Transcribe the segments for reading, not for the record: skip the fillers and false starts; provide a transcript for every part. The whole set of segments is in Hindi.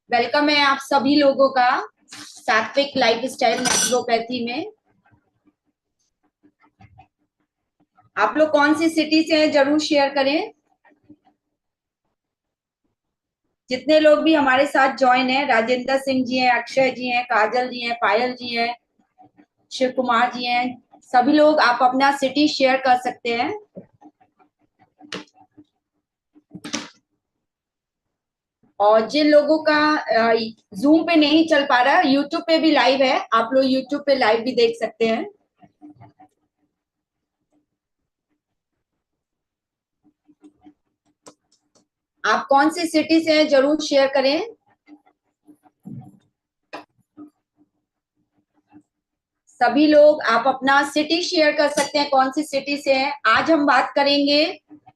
वेलकम है आप सभी लोगों का सात्विक लाइफस्टाइल नेचुरोपैथी में। आप लोग कौन सी सिटी से हैं जरूर शेयर करें। जितने लोग भी हमारे साथ ज्वाइन हैं, राजेंद्र सिंह जी हैं, अक्षय जी हैं, काजल जी हैं, पायल जी हैं, शिव कुमार जी हैं, सभी लोग आप अपना सिटी शेयर कर सकते हैं। और जिन लोगों का जूम पे नहीं चल पा रहा, यूट्यूब पे भी लाइव है, आप लोग यूट्यूब पे लाइव भी देख सकते हैं। आप कौन सी सिटी से हैं जरूर शेयर करें। सभी लोग आप अपना सिटी शेयर कर सकते हैं, कौन सी सिटी से हैं। आज हम बात करेंगे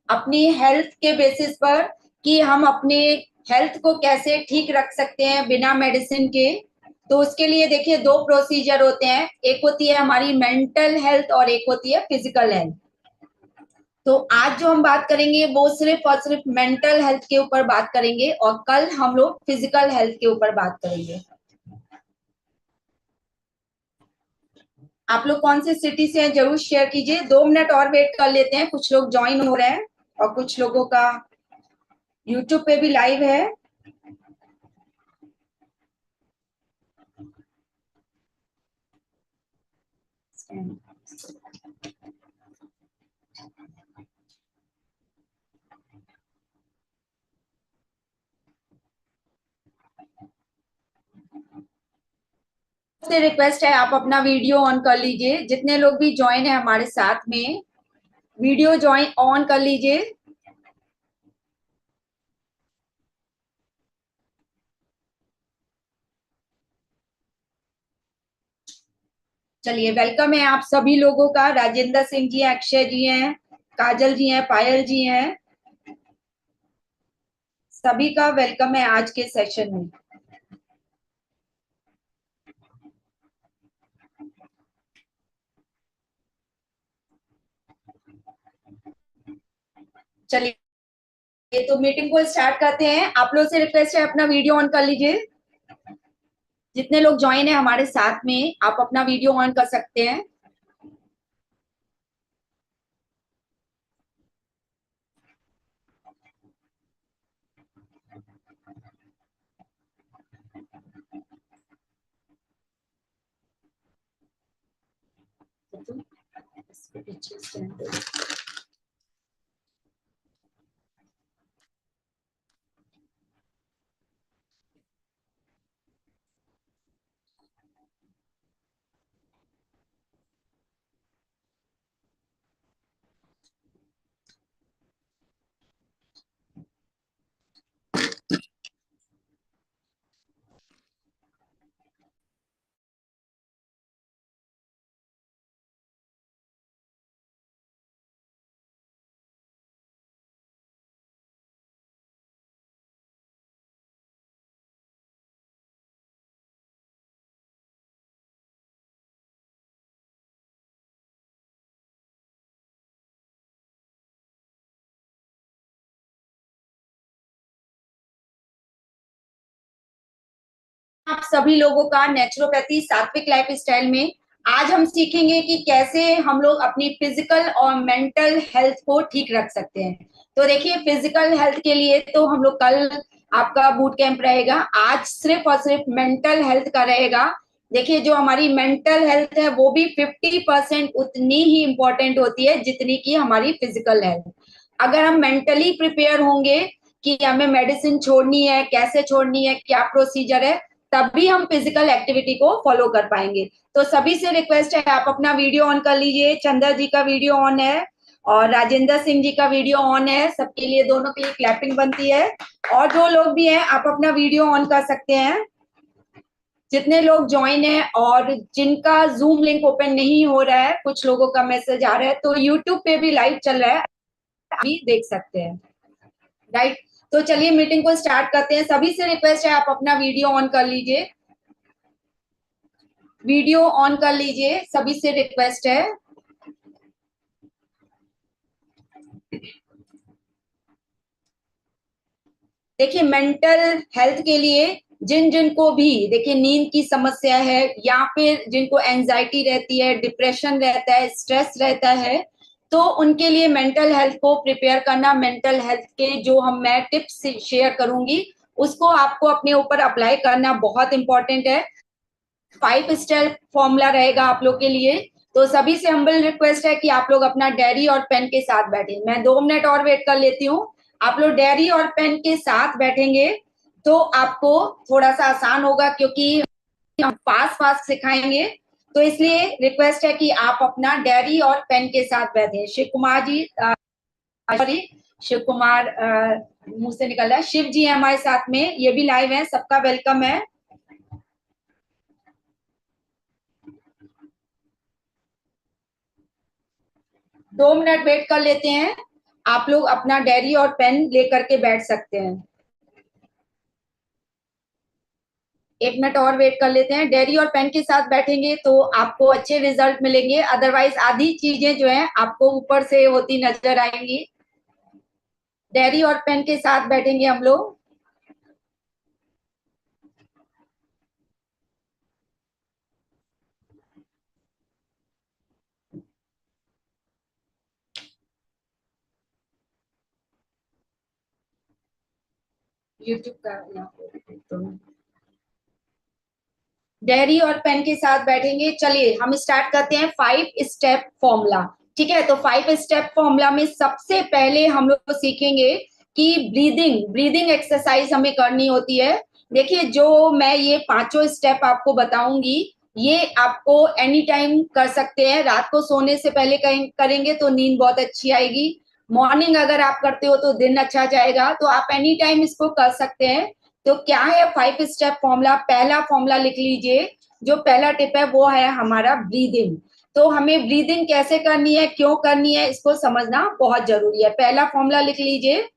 अपनी हेल्थ के बेसिस पर कि हम अपने हेल्थ को कैसे ठीक रख सकते हैं बिना मेडिसिन के। तो उसके लिए देखिए दो प्रोसीजर होते हैं, एक होती है हमारी मेंटल हेल्थ और एक होती है फिजिकल हेल्थ। तो आज जो हम बात करेंगे वो सिर्फ और सिर्फ मेंटल हेल्थ के ऊपर बात करेंगे और कल हम लोग फिजिकल हेल्थ के ऊपर बात करेंगे। आप लोग कौन से सिटी से हैं जरूर शेयर कीजिए। 2 मिनट और वेट कर लेते हैं, कुछ लोग ज्वाइन हो रहे हैं और कुछ लोगों का यूट्यूब पे भी लाइव है। से रिक्वेस्ट है आप अपना वीडियो ऑन कर लीजिए। जितने लोग भी ज्वाइन है हमारे साथ में, वीडियो ज्वाइन ऑन कर लीजिए। चलिए, वेलकम है आप सभी लोगों का। राजेंद्र सिंह जी हैं, अक्षय जी हैं, काजल जी हैं, पायल जी हैं, सभी का वेलकम है आज के सेशन में। चलिए, तो मीटिंग को स्टार्ट करते हैं। आप लोग से रिक्वेस्ट है अपना वीडियो ऑन कर लीजिए। जितने लोग ज्वाइन है हमारे साथ में, आप अपना वीडियो ऑन कर सकते हैं। आप सभी लोगों का नेचुरोपैथी सात्विक लाइफ स्टाइल में आज हम सीखेंगे कि कैसे हम लोग अपनी फिजिकल और मेंटल हेल्थ को ठीक रख सकते हैं। तो देखिए, फिजिकल हेल्थ के लिए तो हम लोग कल आपका बूट कैंप रहेगा, आज सिर्फ और सिर्फ मेंटल हेल्थ का रहेगा। देखिए, जो हमारी मेंटल हेल्थ है वो भी 50% उतनी ही इंपॉर्टेंट होती है जितनी की हमारी फिजिकल हेल्थ। अगर हम मेंटली प्रिपेयर होंगे कि हमें मेडिसिन छोड़नी है, कैसे छोड़नी है, क्या प्रोसीजर है, तभी हम फिजिकल एक्टिविटी को फॉलो कर पाएंगे। तो सभी से रिक्वेस्ट है आप अपना वीडियो ऑन कर लीजिए। चंद्र जी का वीडियो ऑन है और राजेंद्र सिंह जी का वीडियो ऑन है। सबके लिए, दोनों के लिए क्लैपिंग बनती है। और जो लोग भी हैं आप अपना वीडियो ऑन कर सकते हैं। जितने लोग ज्वाइन है और जिनका जूम लिंक ओपन नहीं हो रहा है, कुछ लोगों का मैसेज आ रहा है, तो यूट्यूब पे भी लाइव चल रहा है, अभी देख सकते हैं। राइट, तो चलिए मीटिंग को स्टार्ट करते हैं। सभी से रिक्वेस्ट है आप अपना वीडियो ऑन कर लीजिए। वीडियो ऑन कर लीजिए, सभी से रिक्वेस्ट है। देखिए मेंटल हेल्थ के लिए जिन जिन को भी देखिए नींद की समस्या है या फिर जिनको एंजाइटी रहती है, डिप्रेशन रहता है, स्ट्रेस रहता है, तो उनके लिए मेंटल हेल्थ को प्रिपेयर करना, मेंटल हेल्थ के जो मैं टिप्स शेयर करूंगी उसको आपको अपने ऊपर अप्लाई करना बहुत इंपॉर्टेंट है। 5 स्टेप फॉर्मूला रहेगा आप लोग के लिए। तो सभी से हम्बल रिक्वेस्ट है कि आप लोग अपना डायरी और पेन के साथ बैठे। मैं 2 मिनट और वेट कर लेती हूँ। आप लोग डायरी और पेन के साथ बैठेंगे तो आपको थोड़ा सा आसान होगा, क्योंकि हम फास्ट फास्ट सिखाएंगे। तो इसलिए रिक्वेस्ट है कि आप अपना डायरी और पेन के साथ बैठे। शिव कुमार जी, सॉरी, शिव कुमार मुंह से निकल रहा है, शिव जी है हमारे साथ में, ये भी लाइव है, सबका वेलकम है। 2 मिनट वेट कर लेते हैं। आप लोग अपना डायरी और पेन लेकर के बैठ सकते हैं। 1 मिनट और वेट कर लेते हैं। डायरी और पेन के साथ बैठेंगे तो आपको अच्छे रिजल्ट मिलेंगे, अदरवाइज आधी चीजें जो है आपको ऊपर से होती नजर आएंगी। डायरी और पेन के साथ बैठेंगे हम लोग। यूट्यूब का यहाँ पे तो डायरी और पेन के साथ बैठेंगे। चलिए हम स्टार्ट करते हैं 5 स्टेप फॉर्मूला। ठीक है, तो 5 स्टेप फॉर्मूला में सबसे पहले हम लोग सीखेंगे कि ब्रीदिंग ब्रीदिंग एक्सरसाइज हमें करनी होती है। देखिए जो मैं ये पांचों स्टेप आपको बताऊंगी, ये आपको एनी टाइम कर सकते हैं। रात को सोने से पहले करेंगे तो नींद बहुत अच्छी आएगी। मॉर्निंग अगर आप करते हो तो दिन अच्छा जाएगा। तो आप एनी टाइम इसको कर सकते हैं। तो क्या है 5 स्टेप फॉर्मूला? पहला फॉर्मूला लिख लीजिए। जो पहला टिप है वो है हमारा ब्रीदिंग। तो हमें ब्रीदिंग कैसे करनी है, क्यों करनी है, इसको समझना बहुत जरूरी है। पहला फॉर्मूला लिख लीजिए।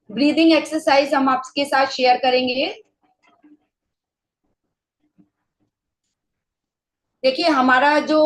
ब्रीदिंग एक्सरसाइज हम आपके साथ शेयर करेंगे। देखिए हमारा जो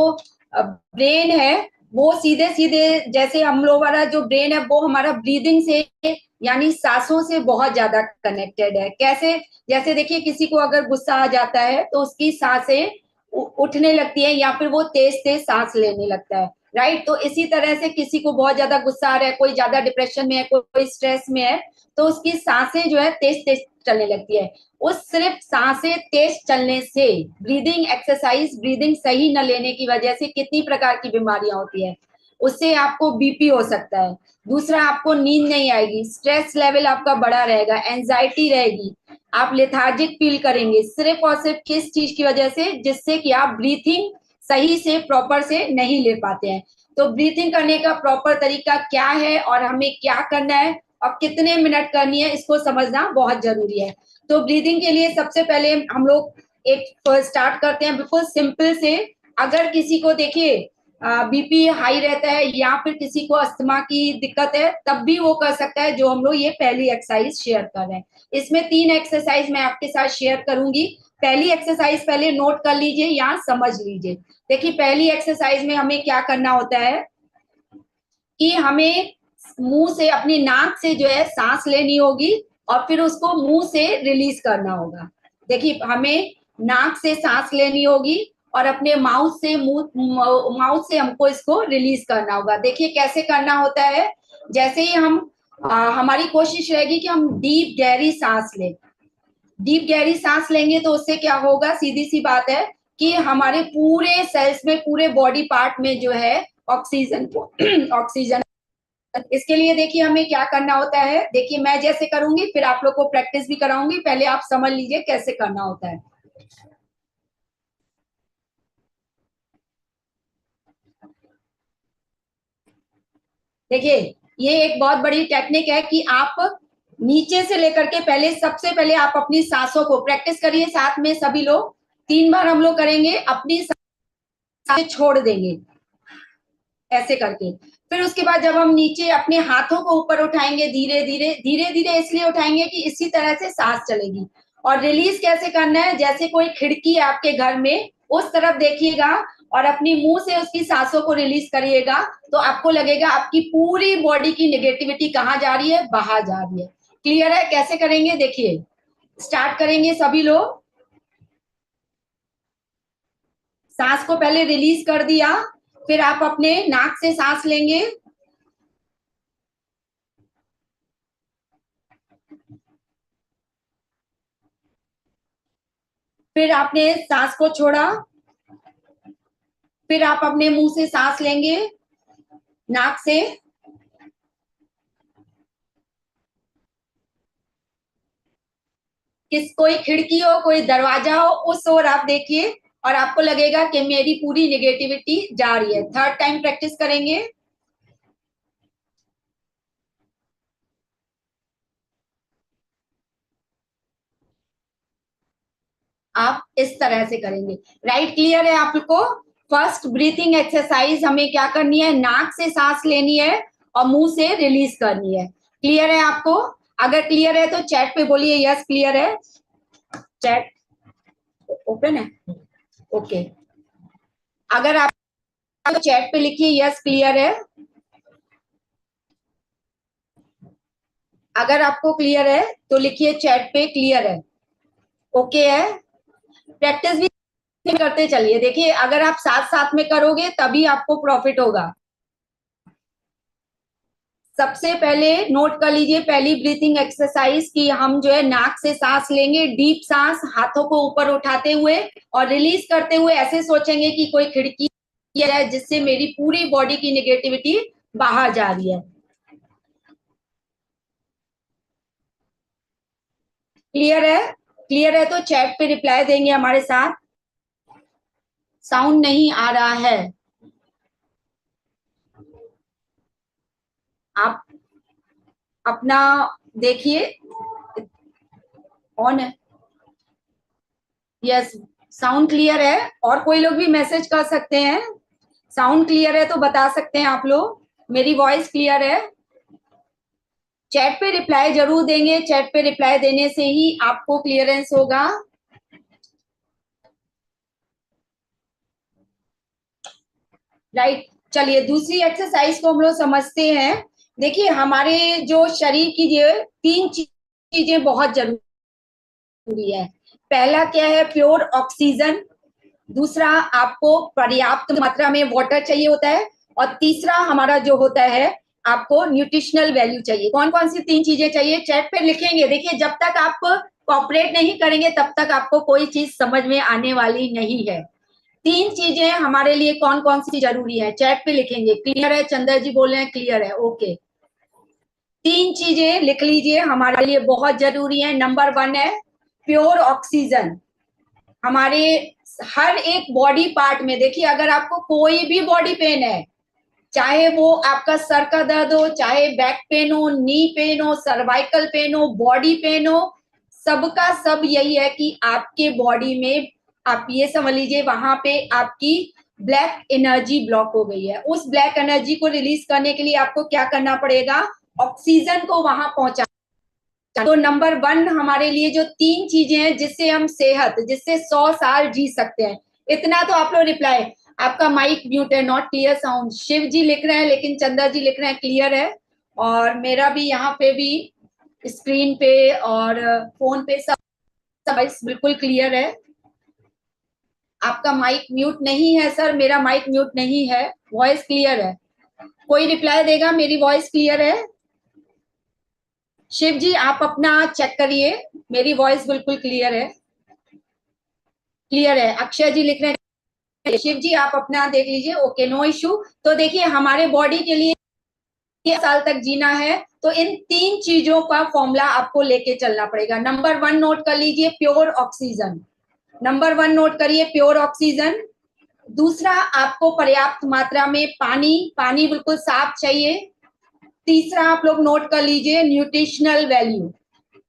ब्रेन है वो सीधे सीधे, जैसे हम लोग वाला जो ब्रेन है वो हमारा ब्रीदिंग से यानी सांसों से बहुत ज्यादा कनेक्टेड है। कैसे? जैसे देखिए किसी को अगर गुस्सा आ जाता है तो उसकी सांसें उठने लगती है या फिर वो तेज तेज सांस लेने लगता है। राइट, तो इसी तरह से किसी को बहुत ज्यादा गुस्सा आ रहा है, कोई ज्यादा डिप्रेशन में है, कोई स्ट्रेस में है, तो उसकी सांसें जो है तेज तेज चलने लगती है। उस सिर्फ सांसें तेज चलने से, ब्रीदिंग एक्सरसाइज, ब्रीदिंग सही न लेने की वजह से कितनी प्रकार की बीमारियां होती है। उससे आपको बीपी हो सकता है। दूसरा, आपको नींद नहीं आएगी, स्ट्रेस लेवल आपका बढ़ा रहेगा, एंजाइटी रहेगी, आप लेथार्जिक फील करेंगे, सिर्फ और सिर्फ किस चीज की वजह से? जिससे कि आप ब्रीथिंग सही से प्रॉपर से नहीं ले पाते हैं। तो ब्रीथिंग करने का प्रॉपर तरीका क्या है और हमें क्या करना है और कितने मिनट करनी है, इसको समझना बहुत जरूरी है। तो ब्रीदिंग के लिए सबसे पहले हम लोग एक स्टार्ट करते हैं बिल्कुल सिंपल से। अगर किसी को देखिए बीपी हाई रहता है या फिर किसी को अस्थमा की दिक्कत है, तब भी वो कर सकता है जो हम लोग ये पहली एक्सरसाइज शेयर कर रहे हैं। इसमें 3 एक्सरसाइज मैं आपके साथ शेयर करूंगी। पहली एक्सरसाइज पहले नोट कर लीजिए या समझ लीजिए। देखिए पहली एक्सरसाइज में हमें क्या करना होता है कि हमें मुंह से, अपनी नाक से जो है सांस लेनी होगी और फिर उसको मुंह से रिलीज करना होगा। देखिए हमें नाक से सांस लेनी होगी और अपने माउथ से हमको इसको रिलीज करना होगा। देखिए कैसे करना होता है। जैसे ही हमारी कोशिश रहेगी कि हम डीप गहरी सांस लें। डीप गहरी सांस लेंगे तो उससे क्या होगा, सीधी सी बात है कि हमारे पूरे सेल्स में, पूरे बॉडी पार्ट में जो है ऑक्सीजन को ऑक्सीजन। इसके लिए देखिए हमें क्या करना होता है। देखिए मैं जैसे करूंगी फिर आप लोग को प्रैक्टिस भी कराऊंगी, पहले आप समझ लीजिए कैसे करना होता है। देखिए ये एक बहुत बड़ी टेक्निक है कि आप नीचे से लेकर के पहले, सबसे पहले आप अपनी सांसों को प्रैक्टिस करिए साथ में सभी लोग। 3 बार हम लोग करेंगे, अपनी सांसें छोड़ देंगे ऐसे करके। फिर उसके बाद जब हम नीचे अपने हाथों को ऊपर उठाएंगे, धीरे धीरे धीरे धीरे इसलिए उठाएंगे कि इसी तरह से सांस चलेगी। और रिलीज कैसे करना है, जैसे कोई खिड़की है आपके घर में, उस तरफ देखिएगा और अपनी मुंह से उसकी सांसों को रिलीज करिएगा। तो आपको लगेगा आपकी पूरी बॉडी की नेगेटिविटी कहाँ जा रही है, बाहर जा रही है। क्लियर है? कैसे करेंगे देखिए, स्टार्ट करेंगे सभी लोग। सांस को पहले रिलीज कर दिया, फिर आप अपने नाक से सांस लेंगे, फिर आपने सांस को छोड़ा, फिर आप अपने मुंह से सांस लेंगे नाक से, कोई खिड़की हो कोई दरवाजा हो उस ओर आप देखिए और आपको लगेगा कि मेरी पूरी नेगेटिविटी जा रही है। थर्ड टाइम प्रैक्टिस करेंगे। आप इस तरह से करेंगे। राइट, क्लियर है आपको? फर्स्ट ब्रीथिंग एक्सरसाइज हमें क्या करनी है, नाक से सांस लेनी है और मुंह से रिलीज करनी है। क्लियर है आपको? अगर क्लियर है तो चैट पे बोलिए यस क्लियर है। चैट ओपन है? ओके, अगर आप चैट पे लिखिए यस क्लियर है। अगर आपको क्लियर है तो लिखिए चैट पे क्लियर है, ओके है। प्रैक्टिस भी करते चलिए, देखिए अगर आप साथ साथ में करोगे तभी आपको प्रॉफिट होगा। सबसे पहले नोट कर लीजिए पहली ब्रीथिंग एक्सरसाइज की, हम जो है नाक से सांस लेंगे, डीप सांस हाथों को ऊपर उठाते हुए और रिलीज करते हुए ऐसे सोचेंगे कि कोई खिड़की है जिससे मेरी पूरी बॉडी की नेगेटिविटी बाहर जा रही है। क्लियर है? क्लियर है तो चैट पे रिप्लाई देंगे हमारे साथ। साउंड नहीं आ रहा है, आप अपना देखिए, ऑन है। यस, साउंड क्लियर है। और कोई लोग भी मैसेज कर सकते हैं, साउंड क्लियर है तो बता सकते हैं आप लोग मेरी वॉइस क्लियर है। चैट पे रिप्लाई जरूर देंगे, चैट पे रिप्लाई देने से ही आपको क्लियरेंस होगा। राइट, चलिए दूसरी एक्सरसाइज को हम लोग समझते हैं। देखिए हमारे जो शरीर की जो तीन चीजें बहुत जरूरी है। पहला क्या है, प्योर ऑक्सीजन। दूसरा, आपको पर्याप्त मात्रा में वाटर चाहिए होता है। और तीसरा हमारा जो होता है, आपको न्यूट्रिशनल वैल्यू चाहिए। कौन कौन सी तीन चीजें चाहिए चैट पे लिखेंगे। देखिए जब तक आप कॉपरेट नहीं करेंगे तब तक आपको कोई चीज समझ में आने वाली नहीं है। तीन चीजें हमारे लिए कौन कौन सी जरूरी है, चैट पे लिखेंगे। क्लियर है? चंद्र जी बोल रहे हैं क्लियर है, ओके। तीन चीजें लिख लीजिए हमारे लिए बहुत जरूरी है। नंबर 1 है प्योर ऑक्सीजन। हमारे हर एक बॉडी पार्ट में, देखिए अगर आपको कोई भी बॉडी पेन है, चाहे वो आपका सर का दर्द हो, चाहे बैक पेन हो, नी पेन हो, सर्वाइकल पेन हो, बॉडी पेन हो, सबका सब यही है कि आपके बॉडी में आप ये समझ लीजिए वहां पे आपकी ब्लैक एनर्जी ब्लॉक हो गई है। उस ब्लैक एनर्जी को रिलीज करने के लिए आपको क्या करना पड़ेगा, ऑक्सीजन को वहां पहुंचा। तो नंबर 1 हमारे लिए जो तीन चीजें हैं जिससे हम सेहत, जिससे 100 साल जी सकते हैं। इतना तो आप लोग रिप्लाई, आपका माइक म्यूट है, नॉट क्लियर साउंड। शिव जी लिख रहे हैं लेकिन चंदा जी लिख रहे हैं क्लियर है। और मेरा भी यहाँ पे भी स्क्रीन पे और फोन पे सब बिल्कुल क्लियर है। आपका माइक म्यूट नहीं है सर, मेरा माइक म्यूट नहीं है, वॉइस क्लियर है। कोई रिप्लाई देगा मेरी वॉइस क्लियर है? शिव जी आप अपना चेक करिए, मेरी वॉइस बिल्कुल क्लियर है। क्लियर है, अक्षय जी लिख रहे हैं। शिव जी आप अपना देख लीजिए, ओके नो इशू। तो देखिए हमारे बॉडी के लिए साल तक जीना है तो इन तीन चीजों का फॉर्मूला आपको लेके चलना पड़ेगा। नंबर 1 नोट कर लीजिए, प्योर ऑक्सीजन। नंबर 1 नोट करिए, प्योर ऑक्सीजन। दूसरा, आपको पर्याप्त मात्रा में पानी, पानी बिल्कुल साफ चाहिए। तीसरा आप लोग नोट कर लीजिए, न्यूट्रिशनल वैल्यू।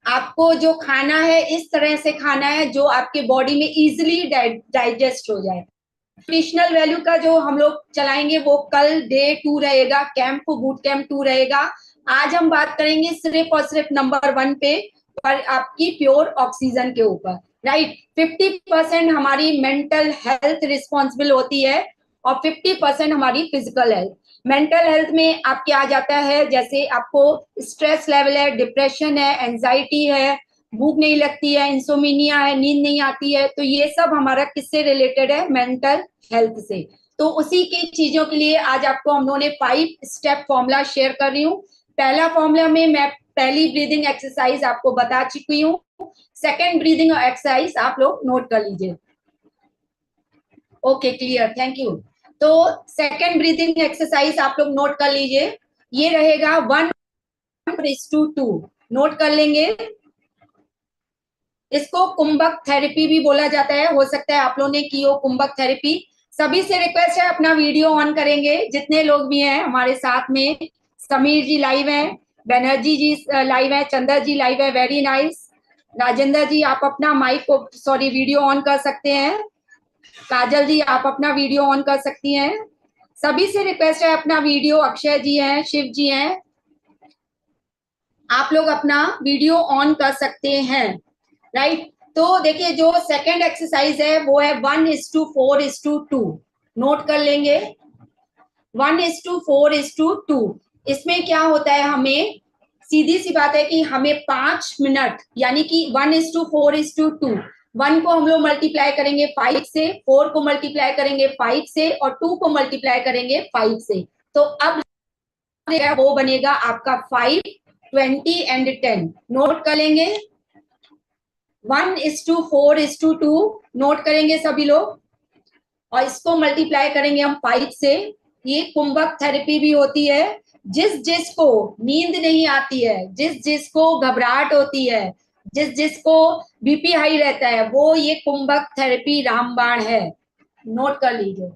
आपको जो खाना है इस तरह से खाना है जो आपके बॉडी में इजिली डाइजेस्ट हो जाए। न्यूट्रिशनल वैल्यू का जो हम लोग चलाएंगे वो कल डे 2 रहेगा, कैंप बूट कैंप 2 रहेगा। आज हम बात करेंगे सिर्फ और सिर्फ नंबर 1 पे, पर आपकी प्योर ऑक्सीजन के ऊपर। राइट, 50% हमारी मेंटल हेल्थ रिस्पॉन्सिबल होती है और 50% हमारी फिजिकल हेल्थ। मेंटल हेल्थ में आपके आ जाता है, जैसे आपको स्ट्रेस लेवल है, डिप्रेशन है, एंजाइटी है, भूख नहीं लगती है, इंसोमिनिया है, नींद नहीं आती है, तो ये सब हमारा किससे रिलेटेड है? मेंटल हेल्थ से। तो उसी की चीजों के लिए आज आपको हम लोगों ने 5 स्टेप फॉर्मूला शेयर कर रही हूँ। पहला फॉर्मूला में मैं पहली ब्रीदिंग एक्सरसाइज आपको बता चुकी हूँ। सेकेंड ब्रीदिंग एक्सरसाइज आप लोग नोट कर लीजिए। Okay, clear, thank you. तो सेकेंड ब्रीदिंग एक्सरसाइज आप लोग नोट कर लीजिए। ये रहेगा 1:2। नोट कर लेंगे। इसको कुंभक थेरेपी भी बोला जाता है, हो सकता है आप लोगों ने की हो कुंभक थेरेपी। सभी से रिक्वेस्ट है अपना वीडियो ऑन करेंगे, जितने लोग भी हैं हमारे साथ में। समीर जी लाइव हैं, बनर्जी जी लाइव है, चंद्र जी लाइव है, वेरी नाइस। राजेंद्र जी आप अपना माइक को सॉरी वीडियो ऑन कर सकते हैं। काजल जी आप अपना वीडियो ऑन कर सकती हैं। सभी से रिक्वेस्ट है अपना वीडियो, अक्षय जी हैं, शिव जी हैं, आप लोग अपना वीडियो ऑन कर सकते हैं, राइट। तो देखिए जो सेकंड एक्सरसाइज है वो है 1:4:2। नोट कर लेंगे, 1:4:2। इसमें क्या होता है, हमें सीधी सी बात है कि हमें 5 मिनट, यानी कि 1:4:2, 1 को हम लोग मल्टीप्लाई करेंगे 5 से, 4 को मल्टीप्लाई करेंगे 5 से, और 2 को मल्टीप्लाई करेंगे 5 से। तो अब वो बनेगा आपका 5, 20 एंड 10। नोट कर लेंगे, 1:4:2 नोट करेंगे सभी लोग, और इसको मल्टीप्लाई करेंगे हम 5 से। ये कुंभक थेरेपी भी होती है। जिस जिसको नींद नहीं आती है, जिस जिसको घबराहट होती है, जिस जिसको बीपी हाई रहता है, वो ये कुंभक थेरेपी रामबाण है। नोट कर लीजिए,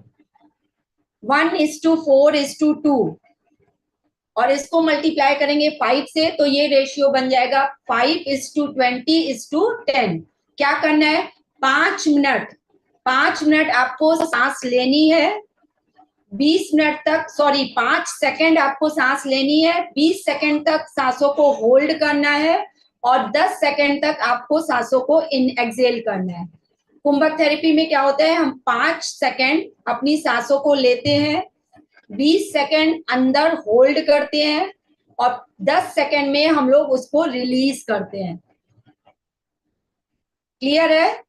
1:4:2, और इसको मल्टीप्लाई करेंगे 5 से, तो ये रेशियो बन जाएगा 5:20:10। क्या करना है, 5 मिनट, 5 मिनट आपको सांस लेनी है, 20 मिनट तक, सॉरी 5 सेकेंड आपको सांस लेनी है, 20 सेकेंड तक सांसों को होल्ड करना है, और 10 सेकेंड तक आपको सांसों को इन एक्सेल करना है। कुंभक थेरेपी में क्या होता है, हम 5 सेकेंड अपनी सांसों को लेते हैं, 20 सेकेंड अंदर होल्ड करते हैं, और 10 सेकेंड में हम लोग उसको रिलीज करते हैं। क्लियर है?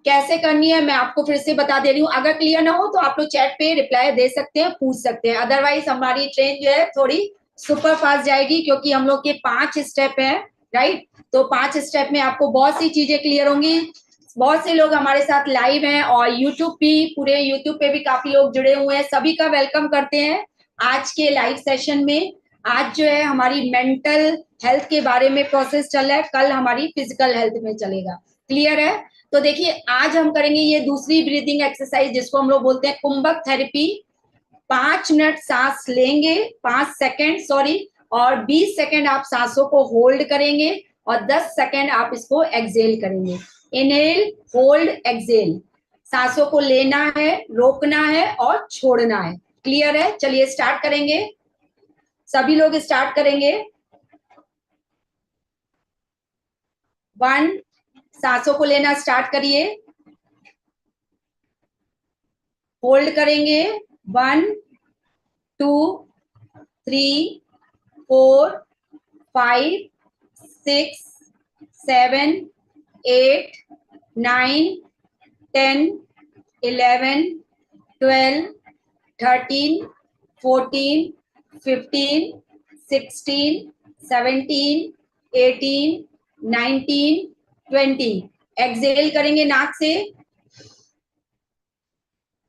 कैसे करनी है मैं आपको फिर से बता दे रही हूँ। अगर क्लियर ना हो तो आप लोग चैट पे रिप्लाई दे सकते हैं, पूछ सकते हैं। अदरवाइज हमारी ट्रेन जो है थोड़ी सुपर फास्ट जाएगी, क्योंकि हम लोग के 5 स्टेप हैं, राइट। तो 5 स्टेप में आपको बहुत सी चीजें क्लियर होंगी। बहुत से लोग हमारे साथ लाइव हैं, और यूट्यूब भी, पूरे यूट्यूब पे भी काफी लोग जुड़े हुए हैं। सभी का वेलकम करते हैं आज के लाइव सेशन में। आज जो है हमारी मेंटल हेल्थ के बारे में प्रोसेस चल रहा है, कल हमारी फिजिकल हेल्थ में चलेगा। क्लियर है? तो देखिए आज हम करेंगे ये दूसरी ब्रीदिंग एक्सरसाइज, जिसको हम लोग बोलते हैं कुंभक थेरेपी। 5 मिनट सांस लेंगे, 5 सेकेंड सॉरी, और 20 सेकेंड आप सांसों को होल्ड करेंगे, और 10 सेकेंड आप इसको एक्सेल करेंगे। Inhale, hold, exhale. सांसों को लेना है, रोकना है, और छोड़ना है। क्लियर है? चलिए स्टार्ट करेंगे, सभी लोग स्टार्ट करेंगे। 1, सांसों को लेना स्टार्ट करिए, होल्ड करेंगे, 1, 2, 3, 4, 5, 6, 7, 8, 9, 10, 11, 12, 13, 14, 15, 16, 17, 18, 19, 20। एक्सेल करेंगे नाक से,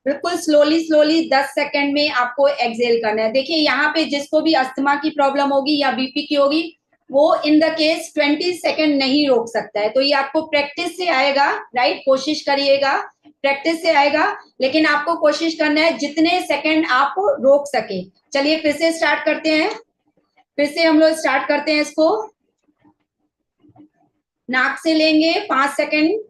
बिल्कुल स्लोली स्लोली 10 सेकंड में आपको एक्सेल करना है। देखिए यहाँ पे जिसको भी अस्थमा की प्रॉब्लम होगी या बीपी की होगी, वो इन द केस 20 सेकंड नहीं रोक सकता है। तो ये आपको प्रैक्टिस से आएगा, राइट। कोशिश करिएगा, प्रैक्टिस से आएगा, लेकिन आपको कोशिश करना है जितने सेकंड आप रोक सके। चलिए फिर से स्टार्ट करते हैं, फिर से हम लोग स्टार्ट करते हैं इसको। नाक से लेंगे 5 सेकंड,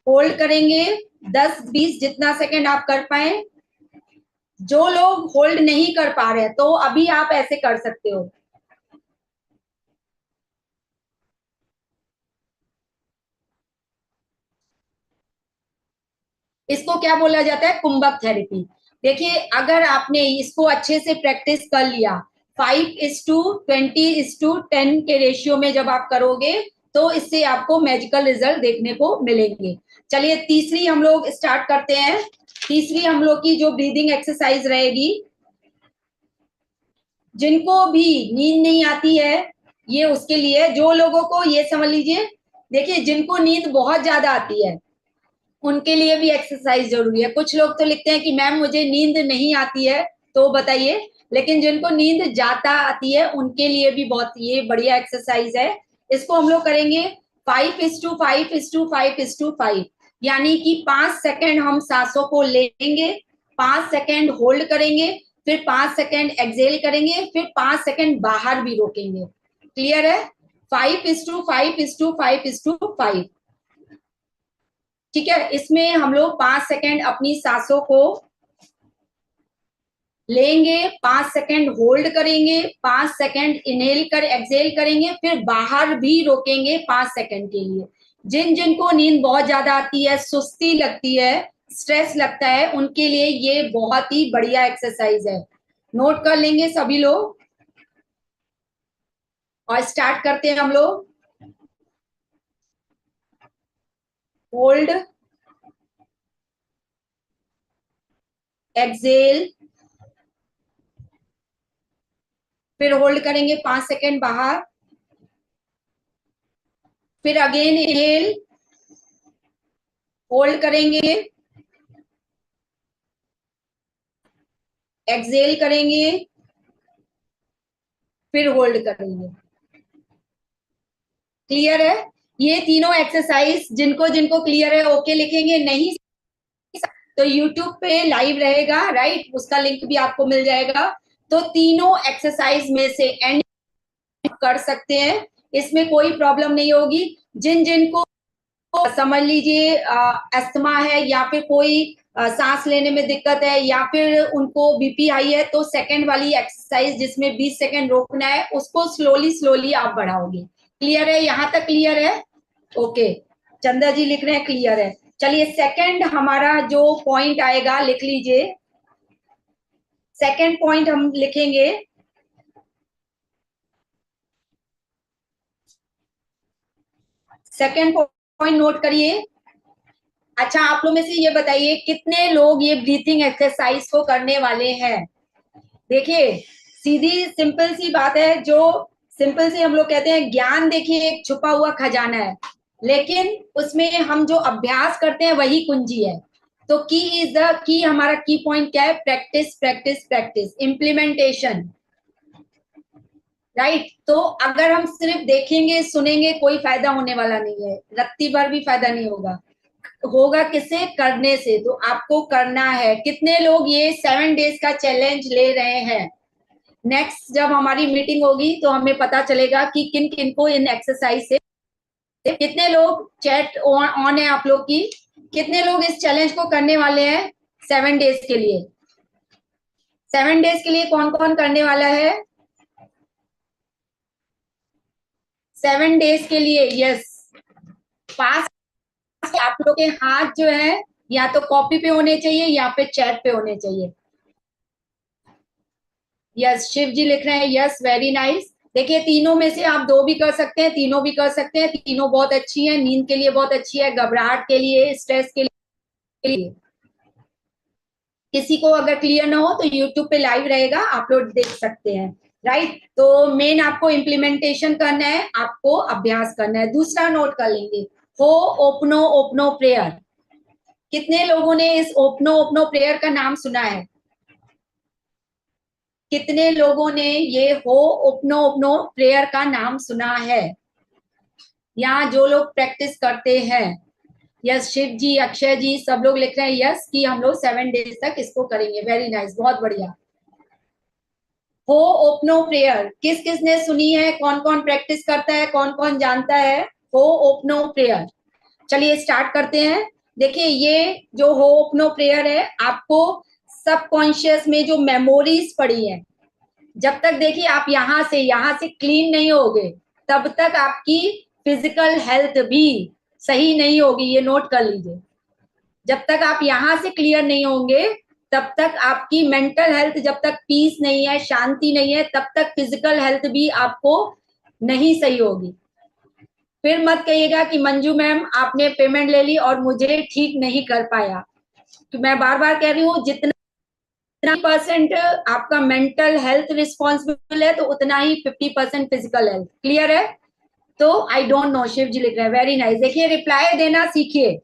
होल्ड करेंगे 10-20 जितना सेकंड आप कर पाए। जो लोग होल्ड नहीं कर पा रहे हैं, तो अभी आप ऐसे कर सकते हो। इसको क्या बोला जाता है? कुंभक थेरेपी। देखिए अगर आपने इसको अच्छे से प्रैक्टिस कर लिया, 5:20:10 के रेशियो में जब आप करोगे तो इससे आपको मैजिकल रिजल्ट देखने को मिलेंगे। चलिए तीसरी हम लोग स्टार्ट करते हैं। तीसरी हम लोग की जो ब्रीदिंग एक्सरसाइज रहेगी, जिनको भी नींद नहीं आती है ये उसके लिए, जो लोगों को ये समझ लीजिए, देखिए जिनको नींद बहुत ज्यादा आती है उनके लिए भी एक्सरसाइज जरूरी है। कुछ लोग तो लिखते हैं कि मैम मुझे नींद नहीं आती है, तो बताइए, लेकिन जिनको नींद ज्यादा आती है उनके लिए भी बहुत ये बढ़िया एक्सरसाइज है। इसको हम लोग करेंगे 5:5:5:5, यानी कि 5 सेकेंड हम सांसों को लेंगे, 5 सेकेंड होल्ड करेंगे, फिर 5 सेकेंड एक्सेल करेंगे, फिर 5 सेकेंड बाहर भी रोकेंगे। क्लियर है? 5:5:5:5, ठीक है। इसमें हम लोग 5 सेकेंड अपनी सांसों को लेंगे, 5 सेकेंड होल्ड करेंगे, 5 सेकेंड इनहेल कर एक्सेल करेंगे, फिर बाहर भी रोकेंगे 5 सेकेंड के लिए। जिन जिनको नींद बहुत ज्यादा आती है, सुस्ती लगती है, स्ट्रेस लगता है, उनके लिए ये बहुत ही बढ़िया एक्सरसाइज है। नोट कर लेंगे सभी लोग और स्टार्ट करते हैं हम लोग। होल्ड, एक्सेल, फिर होल्ड करेंगे 5 सेकेंड बाहर, फिर अगेन इनहेल, होल्ड करेंगे, एक्सेल करेंगे, फिर होल्ड करेंगे। क्लियर है? ये तीनों एक्सरसाइज जिनको जिनको क्लियर है ओके लिखेंगे, नहीं तो यूट्यूब पे लाइव रहेगा, राइट, उसका लिंक भी आपको मिल जाएगा। तो तीनों एक्सरसाइज में से एंड कर सकते हैं, इसमें कोई प्रॉब्लम नहीं होगी। जिन जिनको समझ लीजिए अस्थमा है या फिर कोई सांस लेने में दिक्कत है या फिर उनको बीपी हाई है, तो सेकंड वाली एक्सरसाइज जिसमें 20 सेकंड रोकना है उसको स्लोली स्लोली आप बढ़ाओगे। क्लियर है? यहां तक क्लियर है? ओके, चंदा जी लिख रहे हैं क्लियर है। चलिए सेकंड हमारा जो पॉइंट आएगा लिख लीजिए। सेकंड पॉइंट हम लिखेंगे, सेकंड पॉइंट नोट करिए। अच्छा आप लोग में से ये बताइए कितने लोग ये ब्रीथिंग एक्सरसाइज को करने वाले हैं? देखिए सीधी सिंपल सी बात है, जो सिंपल सी हम लोग कहते हैं ज्ञान, देखिए एक छुपा हुआ खजाना है, लेकिन उसमें हम जो अभ्यास करते हैं वही कुंजी है। तो की इज द की, हमारा की पॉइंट क्या है? Practice practice practice, implementation, right. तो अगर हम सिर्फ देखेंगे सुनेंगे कोई फायदा होने वाला नहीं है, रत्ती भर भी फायदा नहीं होगा। होगा किससे? करने से। तो आपको करना है। कितने लोग ये 7 डेज का चैलेंज ले रहे हैं? नेक्स्ट जब हमारी मीटिंग होगी तो हमें पता चलेगा कि किन किन को इन एक्सरसाइज से, कितने लोग, चैट ऑन है आप लोग की, कितने लोग इस चैलेंज को करने वाले हैं 7 डेज के लिए? 7 डेज के लिए कौन कौन करने वाला है 7 डेज के लिए? यस, पास आप लोग के हाथ जो है या तो कॉपी पे होने चाहिए या फिर चैट पे होने चाहिए। यस, शिव जी लिख रहे हैं यस, वेरी नाइस। देखिए तीनों में से आप दो भी कर सकते हैं, तीनों भी कर सकते हैं, तीनों बहुत अच्छी है। नींद के लिए बहुत अच्छी है, घबराहट के लिए, स्ट्रेस के लिए। किसी को अगर क्लियर ना हो तो यूट्यूब पे लाइव रहेगा, आप लोग देख सकते हैं, राइट। तो मेन आपको इम्प्लीमेंटेशन करना है, आपको अभ्यास करना है। दूसरा नोट कर लेंगे, हो ओपनो ओपनो प्रेयर। कितने लोगों ने इस ओपनो ओपनो प्रेयर का नाम सुना है? कितने लोगों ने ये हो ओपनो ओपनो प्रेयर का नाम सुना है? यहाँ जो लोग प्रैक्टिस करते हैं, यस, शिव जी, अक्षय जी, सब लोग लिख रहे हैं यस कि हम लोग 7 डेज तक इसको करेंगे। वेरी नाइस, बहुत बढ़िया। हो ओपनो प्रेयर किस किस ने सुनी है? कौन कौन प्रैक्टिस करता है, कौन कौन जानता है हो ओपनो प्रेयर? चलिए स्टार्ट करते हैं। देखिए ये जो हो ओपनो प्रेयर है, आपको सबकॉन्शियस में जो मेमोरीज पड़ी है, जब तक देखिए आप यहाँ से क्लीन नहीं होगे तब तक आपकी फिजिकल हेल्थ भी सही नहीं होगी। ये नोट कर लीजिए, जब तक आप यहाँ से क्लियर नहीं होंगे तब तक आपकी मेंटल हेल्थ, जब तक पीस नहीं है, शांति नहीं है, तब तक फिजिकल हेल्थ भी आपको नहीं सही होगी। फिर मत कहिएगा कि मंजू मैम आपने पेमेंट ले ली और मुझे ठीक नहीं कर पाया। तो मैं बार बार कह रही हूँ, जितना परसेंट आपका मेंटल हेल्थ रिस्पॉन्सिबल है, तो उतना ही 50% फिजिकल हेल्थ। क्लियर है? तो आई डोंट नो, शिव जी लिख रहे हैं, वेरी नाइस। देखिए, रिप्लाई देना सीखिए।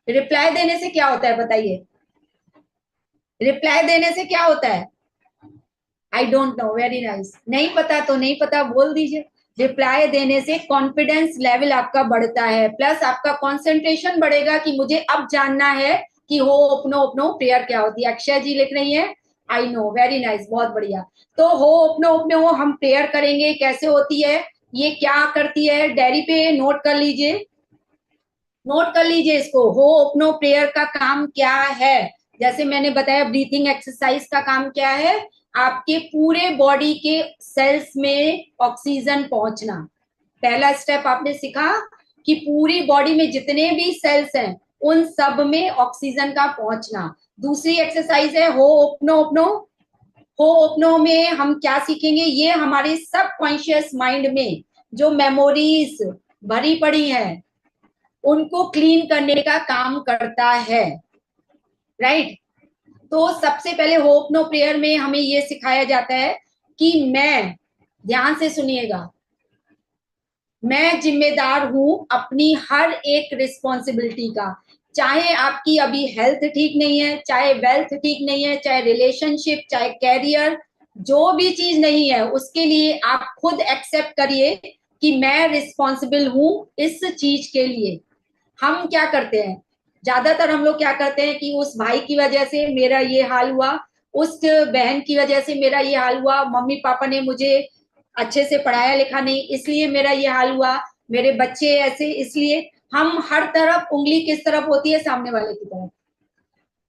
रिप्लाई देने से क्या होता है बताइए? रिप्लाई देने से क्या होता है? I don't know, very nice. नहीं पता तो नहीं पता बोल दीजिए। रिप्लाई देने से कॉन्फिडेंस लेवल आपका बढ़ता है, प्लस आपका कंसंट्रेशन बढ़ेगा कि मुझे अब जानना है कि हो ओपनो ओपनो प्रेयर क्या होती है। अक्षय जी लिख रही है, आई नो, वेरी नाइस, बहुत बढ़िया। तो हो ओपनो ओपनो हम प्रेयर करेंगे, कैसे होती है, ये क्या करती है, डायरी पे नोट कर लीजिए, नोट कर लीजिए इसको। हो ओपनो प्रेयर का काम क्या है? जैसे मैंने बताया, ब्रीथिंग एक्सरसाइज का काम क्या है, आपके पूरे बॉडी के सेल्स में ऑक्सीजन पहुंचना। पहला स्टेप आपने सीखा कि पूरी बॉडी में जितने भी सेल्स हैं उन सब में ऑक्सीजन का पहुंचना। दूसरी एक्सरसाइज है हो ओपनो ओपनो। हो ओपनो में हम क्या सीखेंगे, ये हमारे सब कॉन्शियस माइंड में जो मेमोरीज भरी पड़ी हैं उनको क्लीन करने का काम करता है, राइट? तो सबसे पहले होप नो प्रेयर में हमें ये सिखाया जाता है कि मैं, ध्यान से सुनिएगा, मैं जिम्मेदार हूं अपनी हर एक रिस्पॉन्सिबिलिटी का। चाहे आपकी अभी हेल्थ ठीक नहीं है, चाहे वेल्थ ठीक नहीं है, चाहे रिलेशनशिप, चाहे कैरियर, जो भी चीज नहीं है, उसके लिए आप खुद एक्सेप्ट करिए कि मैं रिस्पॉन्सिबल हूं इस चीज के लिए। हम क्या करते हैं, ज्यादातर हम लोग क्या करते हैं कि उस भाई की वजह से मेरा ये हाल हुआ, उस बहन की वजह से मेरा ये हाल हुआ, मम्मी पापा ने मुझे अच्छे से पढ़ाया लिखा नहीं इसलिए मेरा ये हाल हुआ, मेरे बच्चे ऐसे इसलिए। हम हर तरफ उंगली किस तरफ होती है, सामने वाले की तरफ।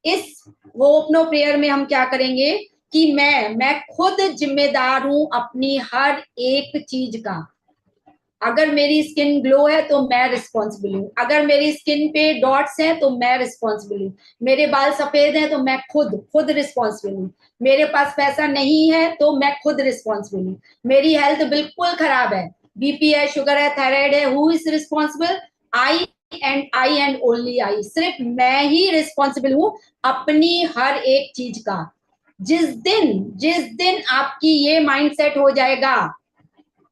इस होप नो प्रेयर में हम क्या करेंगे कि मैं खुद जिम्मेदार हूं अपनी हर एक चीज का। अगर मेरी स्किन ग्लो है तो मैं रिस्पॉन्सिबल हूँ, अगर मेरी स्किन पे डॉट्स हैं तो मैं रिस्पॉन्सिबल हूँ, मेरे बाल सफेद हैं तो मैं खुद खुद रिस्पॉन्सिबल हूँ, मेरे पास पैसा नहीं है तो मैं खुद रिस्पॉन्सिबल हूँ, मेरी हेल्थ बिल्कुल खराब है, बीपी है, शुगर है, थायराइड है, who is responsible? I and only I. सिर्फ मैं ही रिस्पॉन्सिबल हूँ अपनी हर एक चीज का। जिस दिन आपकी ये माइंडसेट हो जाएगा,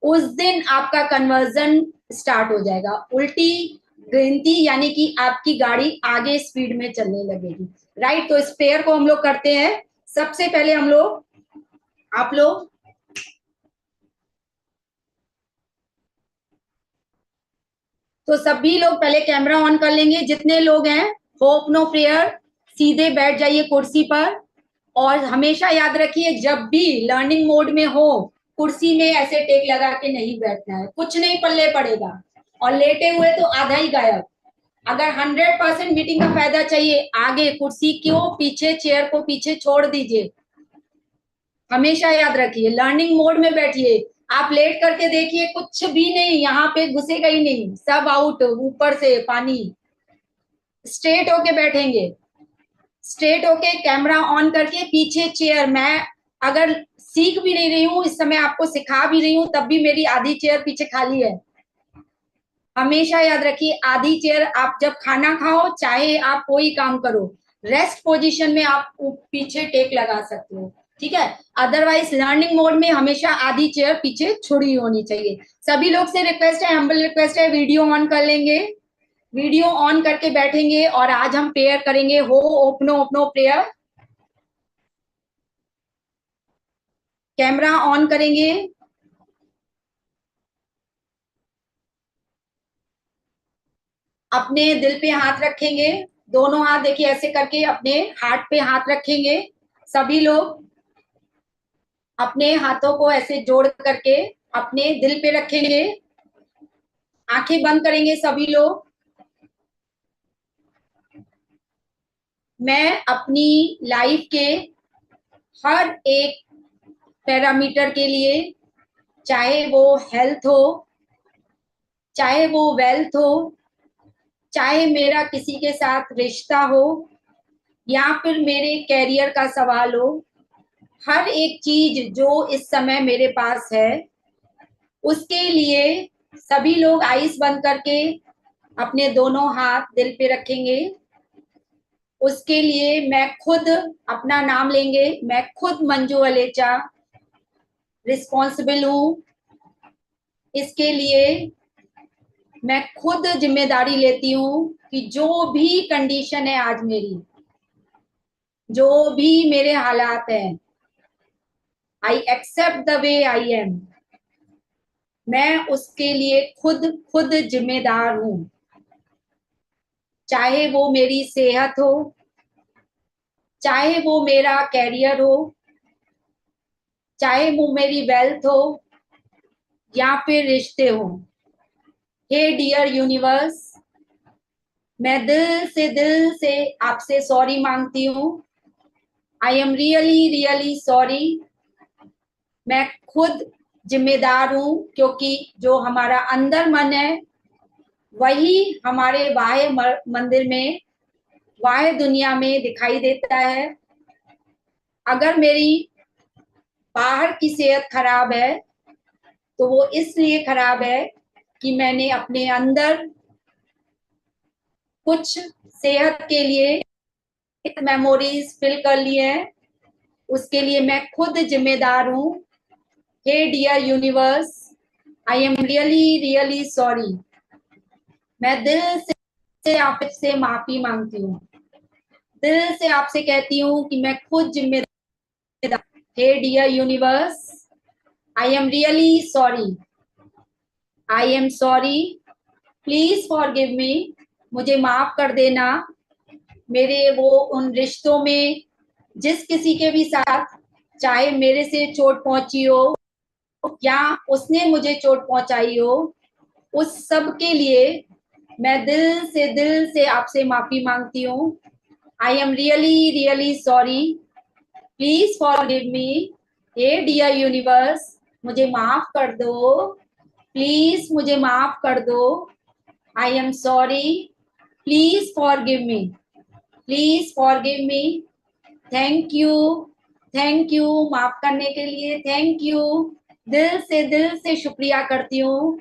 उस दिन आपका कन्वर्जन स्टार्ट हो जाएगा, उल्टी गिनती, यानी कि आपकी गाड़ी आगे स्पीड में चलने लगेगी, राइट? तो इस पेयर को हम लोग करते हैं। सबसे पहले हम लोग, आप लोग तो सभी लोग पहले कैमरा ऑन कर लेंगे, जितने लोग हैं। होप नो प्रेयर, सीधे बैठ जाइए कुर्सी पर, और हमेशा याद रखिए जब भी लर्निंग मोड में हो, कुर्सी में ऐसे टेक लगा के नहीं बैठना है, कुछ नहीं पल्ले पड़ेगा, और लेटे हुए तो आधा ही गायब। अगर 100% मीटिंग का फायदा चाहिए, आगे कुर्सी क्यों, पीछे चेयर को पीछे छोड़ दीजिए। हमेशा याद रखिए लर्निंग मोड में बैठिए। आप लेट करके देखिए, कुछ भी नहीं यहाँ पे घुसेगा ही नहीं, सब आउट, ऊपर से पानी। स्ट्रेट होके बैठेंगे, स्ट्रेट होके कैमरा ऑन करके पीछे चेयर। मैं अगर सीख भी नहीं रही हूँ इस समय, आपको सिखा भी रही हूँ, तब भी मेरी आधी चेयर पीछे खाली है। हमेशा याद रखिए आधी चेयर, आप जब खाना खाओ चाहे आप कोई काम करो, रेस्ट पोजीशन में आप पीछे टेक लगा सकते हो, ठीक है? अदरवाइज लर्निंग मोड में हमेशा आधी चेयर पीछे छुड़ी होनी चाहिए। सभी लोग से रिक्वेस्ट है, हम्बल रिक्वेस्ट है, वीडियो ऑन कर लेंगे, वीडियो ऑन करके बैठेंगे, और आज हम प्रेयर करेंगे हो ओपनो ओपनो प्रेयर। कैमरा ऑन करेंगे, अपने दिल पे हाथ रखेंगे, दोनों हाथ देखिए ऐसे करके अपने हार्ट पे हाथ रखेंगे। सभी लोग अपने हाथों को ऐसे जोड़ करके अपने दिल पे रखेंगे, आंखें बंद करेंगे सभी लोग। मैं अपनी लाइफ के हर एक पैरामीटर के लिए, चाहे वो हेल्थ हो, चाहे वो वेल्थ हो, चाहे मेरा किसी के साथ रिश्ता हो, या फिर मेरे कैरियर का सवाल हो, हर एक चीज जो इस समय मेरे पास है, उसके लिए सभी लोग आइस बंद करके अपने दोनों हाथ दिल पे रखेंगे। उसके लिए मैं खुद अपना नाम लेंगे, मैं खुद मंजू वलेचा रिस्पॉन्सिबल हूँ। इसके लिए मैं खुद जिम्मेदारी लेती हूँ कि जो भी कंडीशन है आज मेरी, जो भी मेरे हालात हैं, I accept the way I am. मैं उसके लिए खुद खुद जिम्मेदार हूँ। चाहे वो मेरी सेहत हो, चाहे वो मेरा कैरियर हो, चाहे वो मेरी वेल्थ हो, या फिर रिश्ते हो। हे डियर यूनिवर्स, मैं दिल से आपसे सॉरी मांगती हूँ। I am really really sorry. मैं खुद जिम्मेदार हूँ, क्योंकि जो हमारा अंदर मन है वही हमारे बाह्य मंदिर में, बाह्य दुनिया में दिखाई देता है। अगर मेरी बाहर की सेहत खराब है तो वो इसलिए खराब है कि मैंने अपने अंदर कुछ सेहत के लिए मेमोरीज फिल कर लिए हैं। उसके लिए मैं खुद जिम्मेदार हूँ। Hey dear universe, I am really really sorry. मैं दिल से आपसे माफी मांगती हूँ। दिल से आपसे कहती हूँ कि मैं खुद जिम्मेदार। Hey dear universe, I am really sorry. I am sorry. Please forgive me. मुझे माफ कर देना। मेरे वो उन रिश्तों में जिस किसी के भी साथ, चाहे मेरे से चोट पहुंची हो या उसने मुझे चोट पहुंचाई हो, उस सब के लिए मैं दिल से आपसे माफी मांगती हूँ। I am really really sorry. Please forgive me. Hey dear universe, मुझे माफ कर दो। प्लीज मुझे माफ कर दो। I am sorry. Please forgive me. Please forgive me. Thank you. Thank you माफ करने के लिए। Thank you. दिल से शुक्रिया करती हूँ।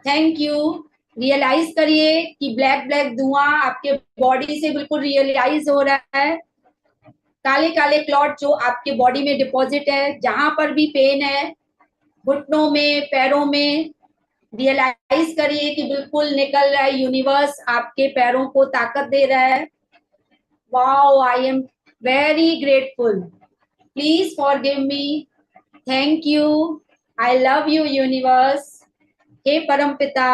Thank you. रियलाइज करिए कि ब्लैक ब्लैक धुआं आपके बॉडी से बिल्कुल रियलाइज हो रहा है। काले काले क्लॉट जो आपके बॉडी में डिपॉजिट है, जहां पर भी पेन है, घुटनों में, पैरों में, रियलाइज करिए कि बिल्कुल निकल रहा है। यूनिवर्स आपके पैरों को ताकत दे रहा है। Wow, I am very grateful. Please forgive me. Thank you. I love you universe. हे परम पिता,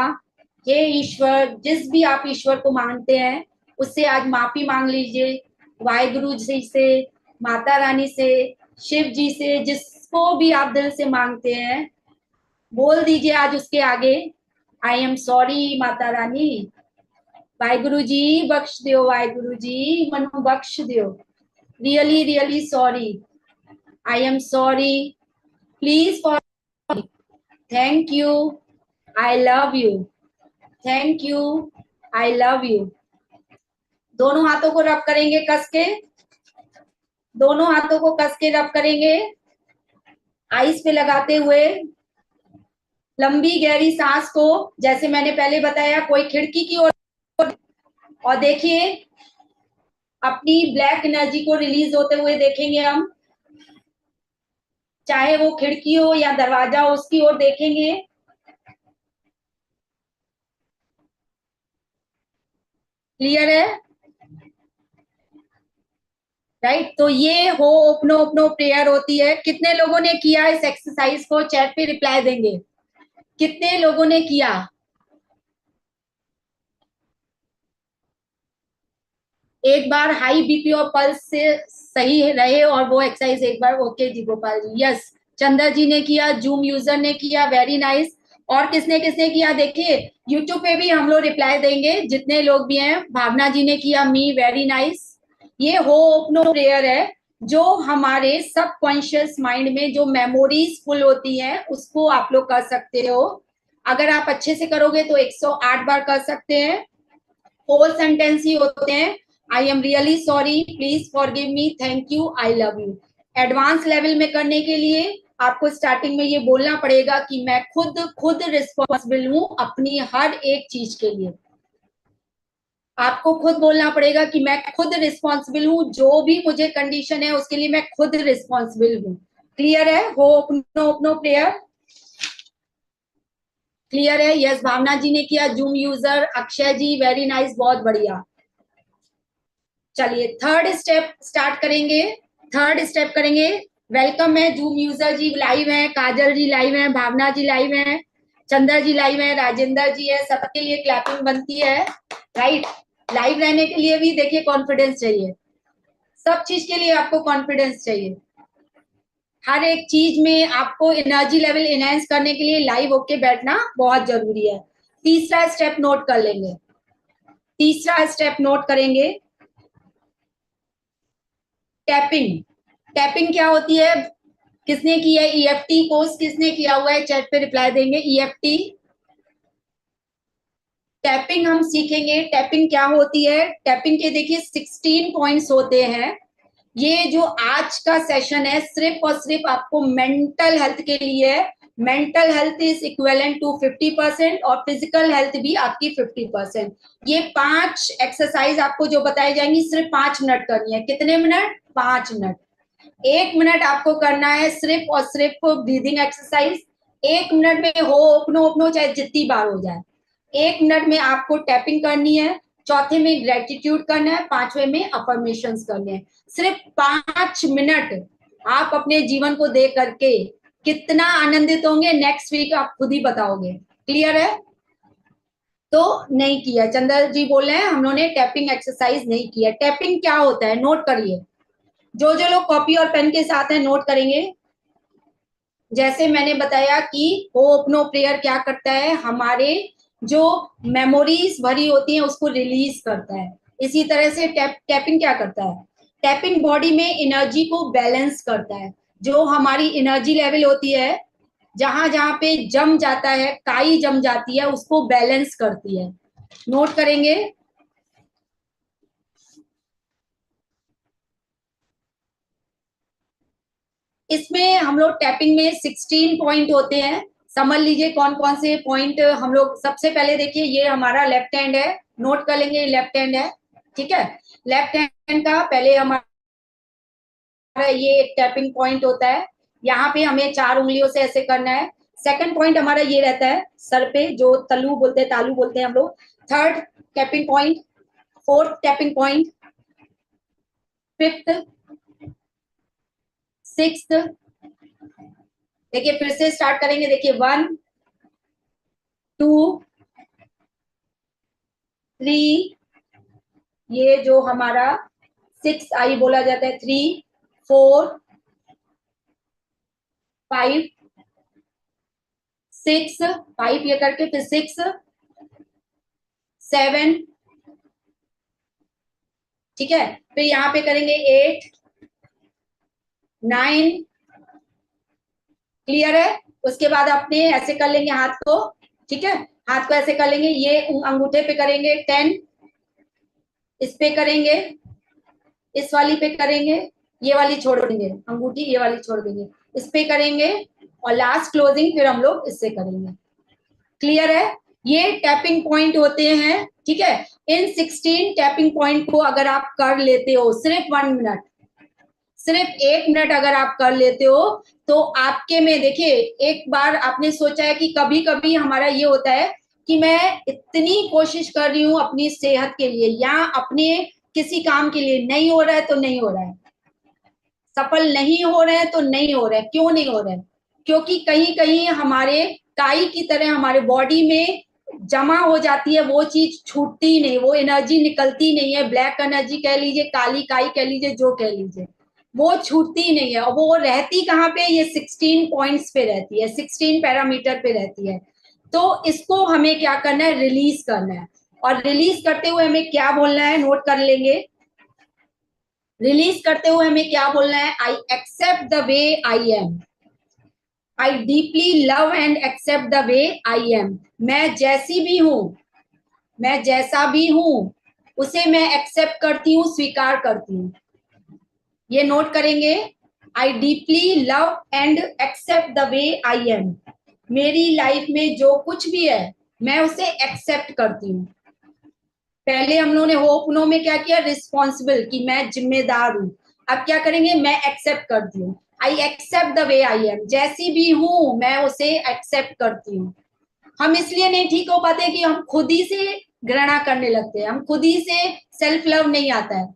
हे ईश्वर, जिस भी आप ईश्वर को मानते हैं उससे आज माफी मांग लीजिए। वाहिगुरु जी से, माता रानी से, शिव जी से, जिसको भी आप दिल से मांगते हैं, बोल दीजिए आज उसके आगे, आई एम सॉरी माता रानी। वाहिगुरु जी बख्श दियो, वाहिगुरु जी मनु बख्श दियो। Really really sorry. I am sorry. Please for. Thank you. I love you. Thank you. I love you. दोनों हाथों को रब करेंगे कस के। दोनों हाथों को कस के रब करेंगे, आइस पे लगाते हुए। लंबी गहरी सांस को, जैसे मैंने पहले बताया, कोई खिड़की की ओर, और देखिए अपनी ब्लैक एनर्जी को रिलीज होते हुए देखेंगे हम। चाहे वो खिड़की हो या दरवाजा हो, उसकी ओर देखेंगे। क्लियर है? राइट। तो ये हो ओपनो ओपनो प्रेयर होती है। कितने लोगों ने किया इस एक्सरसाइज को? चैट पे रिप्लाई देंगे। कितने लोगों ने किया? एक बार हाई बीपी और पल्स से सही रहे और वो एक्सरसाइज एक बार। ओके जी गोपाल जी, यस। चंदा जी ने किया, जूम यूजर ने किया, वेरी नाइस। और किसने किसने किया देखिए, यूट्यूब पे भी हम लोग रिप्लाई देंगे जितने लोग भी हैं। भावना जी ने किया, मी, वेरी नाइस। ये हो ओपनो प्रेयर है, जो हमारे सबकॉन्शियस माइंड में जो मेमोरीज फुल होती हैं उसको आप लोग कर सकते हो। अगर आप अच्छे से करोगे तो 108 बार कर सकते हैं। फोर सेंटेंस ही होते हैं। आई am really sorry, please forgive me, thank you, I love you. Advance level में करने के लिए आपको स्टार्टिंग में ये बोलना पड़ेगा कि मैं खुद खुद रिस्पॉन्सिबल हूं अपनी हर एक चीज के लिए। आपको खुद बोलना पड़ेगा कि मैं खुद रिस्पॉन्सिबल हूं, जो भी मुझे कंडीशन है उसके लिए मैं खुद रिस्पॉन्सिबल हूं। क्लियर है? हो अपनो अपनो प्लेयर क्लियर है? यस, भावना जी ने किया, जूम यूजर, अक्षय जी वेरी नाइस, बहुत बढ़िया। चलिए थर्ड स्टेप स्टार्ट करेंगे। थर्ड स्टेप करेंगे। वेलकम है, जूम यूजर जी लाइव है, काजल जी लाइव है, भावना जी लाइव है, चंद्र जी लाइव है, राजेंद्र जी है, सबके लिए क्लैपिंग बनती है, राइट। लाइव रहने के लिए भी देखिए कॉन्फिडेंस चाहिए, सब चीज के लिए आपको कॉन्फिडेंस चाहिए। हर एक चीज में आपको एनर्जी लेवल एनहेंस करने के लिए लाइव होके बैठना बहुत जरूरी है। तीसरा स्टेप नोट कर लेंगे। तीसरा स्टेप नोट करेंगे, टैपिंग। टैपिंग क्या होती है? किसने किया है ईएफटी कोर्स? किसने किया हुआ है चैट पे रिप्लाई देंगे। ईएफटी टैपिंग हम सीखेंगे। टैपिंग क्या होती है? टैपिंग के देखिए 16 पॉइंट्स होते हैं। ये जो आज का सेशन है सिर्फ और सिर्फ आपको मेंटल हेल्थ के लिए है। Mental health is equivalent to 50% और फिजिकल हेल्थ भी आपकी 50%। ये 5 एक्सरसाइज आपको जो बताई जाएंगी सिर्फ 5 मिनट करनी है। कितने मिनट? 5 मिनट। 1 मिनट आपको करना है सिर्फ और सिर्फ ब्रीदिंग एक्सरसाइज। 1 मिनट में हो ओपनो ओपनो चाहे जितनी बार हो जाए। 1 मिनट में आपको टैपिंग करनी है। चौथे में ग्रेटिट्यूड करना है, पांचवे में अफर्मेशंस करने हैं। सिर्फ 5 मिनट आप अपने जीवन को दे करके कितना आनंदित होंगे नेक्स्ट वीक आप खुद ही बताओगे। क्लियर है? तो नहीं किया, चंद्र जी बोल रहे हैं हम लोगों ने टैपिंग एक्सरसाइज नहीं किया। टैपिंग क्या होता है नोट करिए। जो जो लोग कॉपी और पेन के साथ हैं नोट करेंगे। जैसे मैंने बताया कि ओपनो प्रेयर क्या करता है, हमारे जो मेमोरीज भरी होती हैं उसको रिलीज करता है। इसी तरह से टैपिंग क्या करता है? टैपिंग बॉडी में एनर्जी को बैलेंस करता है। जो हमारी एनर्जी लेवल होती है, जहां जहां पे जम जाता है, काई जम जाती है, उसको बैलेंस करती है। नोट करेंगे। इसमें हम लोग टैपिंग में 16 पॉइंट होते हैं। समझ लीजिए कौन कौन से पॉइंट हम लोग। सबसे पहले देखिए ये हमारा लेफ्ट हैंड है, नोट कर लेंगे लेफ्ट हैंड है, ठीक है। लेफ्ट हैंड का पहले हमारा ये एक टैपिंग पॉइंट होता है। यहाँ पे हमें 4 उंगलियों से ऐसे करना है। सेकंड पॉइंट हमारा ये रहता है सर पे, जो तलू बोलते हैं, तालू बोलते हैं हम लोग। Third tapping point, fourth tapping point, fifth, sixth. देखिए फिर से स्टार्ट करेंगे। देखिए 1 2 3, ये जो हमारा 6 आई बोला जाता है, 3 4 5 6, 5 ये करके फिर 6 7, ठीक है। फिर यहाँ पे करेंगे 8 9। क्लियर है? उसके बाद अपने ऐसे कर लेंगे हाथ को, ठीक है। हाथ को ऐसे कर लेंगे, ये अंगूठे पे करेंगे 10, इस पे करेंगे, इस वाली पे करेंगे, ये वाली छोड़ देंगे अंगूठी, ये वाली छोड़ देंगे, इस पे करेंगे और लास्ट क्लोजिंग फिर हम लोग इससे करेंगे। क्लियर है? ये टैपिंग पॉइंट होते हैं, ठीक है। इन 16 टैपिंग पॉइंट को अगर आप कर लेते हो सिर्फ 1 मिनट, सिर्फ 1 मिनट अगर आप कर लेते हो तो आपके में देखिए, एक बार आपने सोचा है कि कभी कभी हमारा ये होता है कि मैं इतनी कोशिश कर रही हूं अपनी सेहत के लिए या अपने किसी काम के लिए, नहीं हो रहा है तो नहीं हो रहा है, सफल नहीं हो रहे हैं तो नहीं हो रहे हैं। क्यों नहीं हो रहे हैं? क्योंकि कहीं कहीं हमारे काई की तरह हमारे बॉडी में जमा हो जाती है, वो चीज छूटती नहीं, वो एनर्जी निकलती नहीं है। ब्लैक एनर्जी कह लीजिए, काली काई कह लीजिए, जो कह लीजिए, वो छूटती नहीं है। और वो रहती कहाँ पे? ये 16 पॉइंट्स पे रहती है, 16 पैरामीटर पे रहती है। तो इसको हमें क्या करना है? रिलीज करना है। और रिलीज करते हुए हमें क्या बोलना है? नोट कर लेंगे। रिलीज करते हुए हमें क्या बोलना है? I accept the way I am. I deeply love and accept the way I am. मैं जैसी भी हूं, मैं जैसा भी हूं, उसे मैं एक्सेप्ट करती हूँ, स्वीकार करती हूँ। ये नोट करेंगे। I deeply love and accept the way I am. मेरी लाइफ में जो कुछ भी है मैं उसे एक्सेप्ट करती हूँ। पहले हम लोगों ने होप नो में क्या किया, रिस्पॉन्सिबल, कि मैं जिम्मेदार हूं। अब क्या करेंगे, मैं एक्सेप्ट करती हूँ। I accept the way I am, जैसी भी हूं मैं उसे एक्सेप्ट करती हूँ। हम इसलिए नहीं ठीक हो पाते कि हम खुद ही से घृणा करने लगते हैं, हम खुद ही से सेल्फ लव नहीं आता है।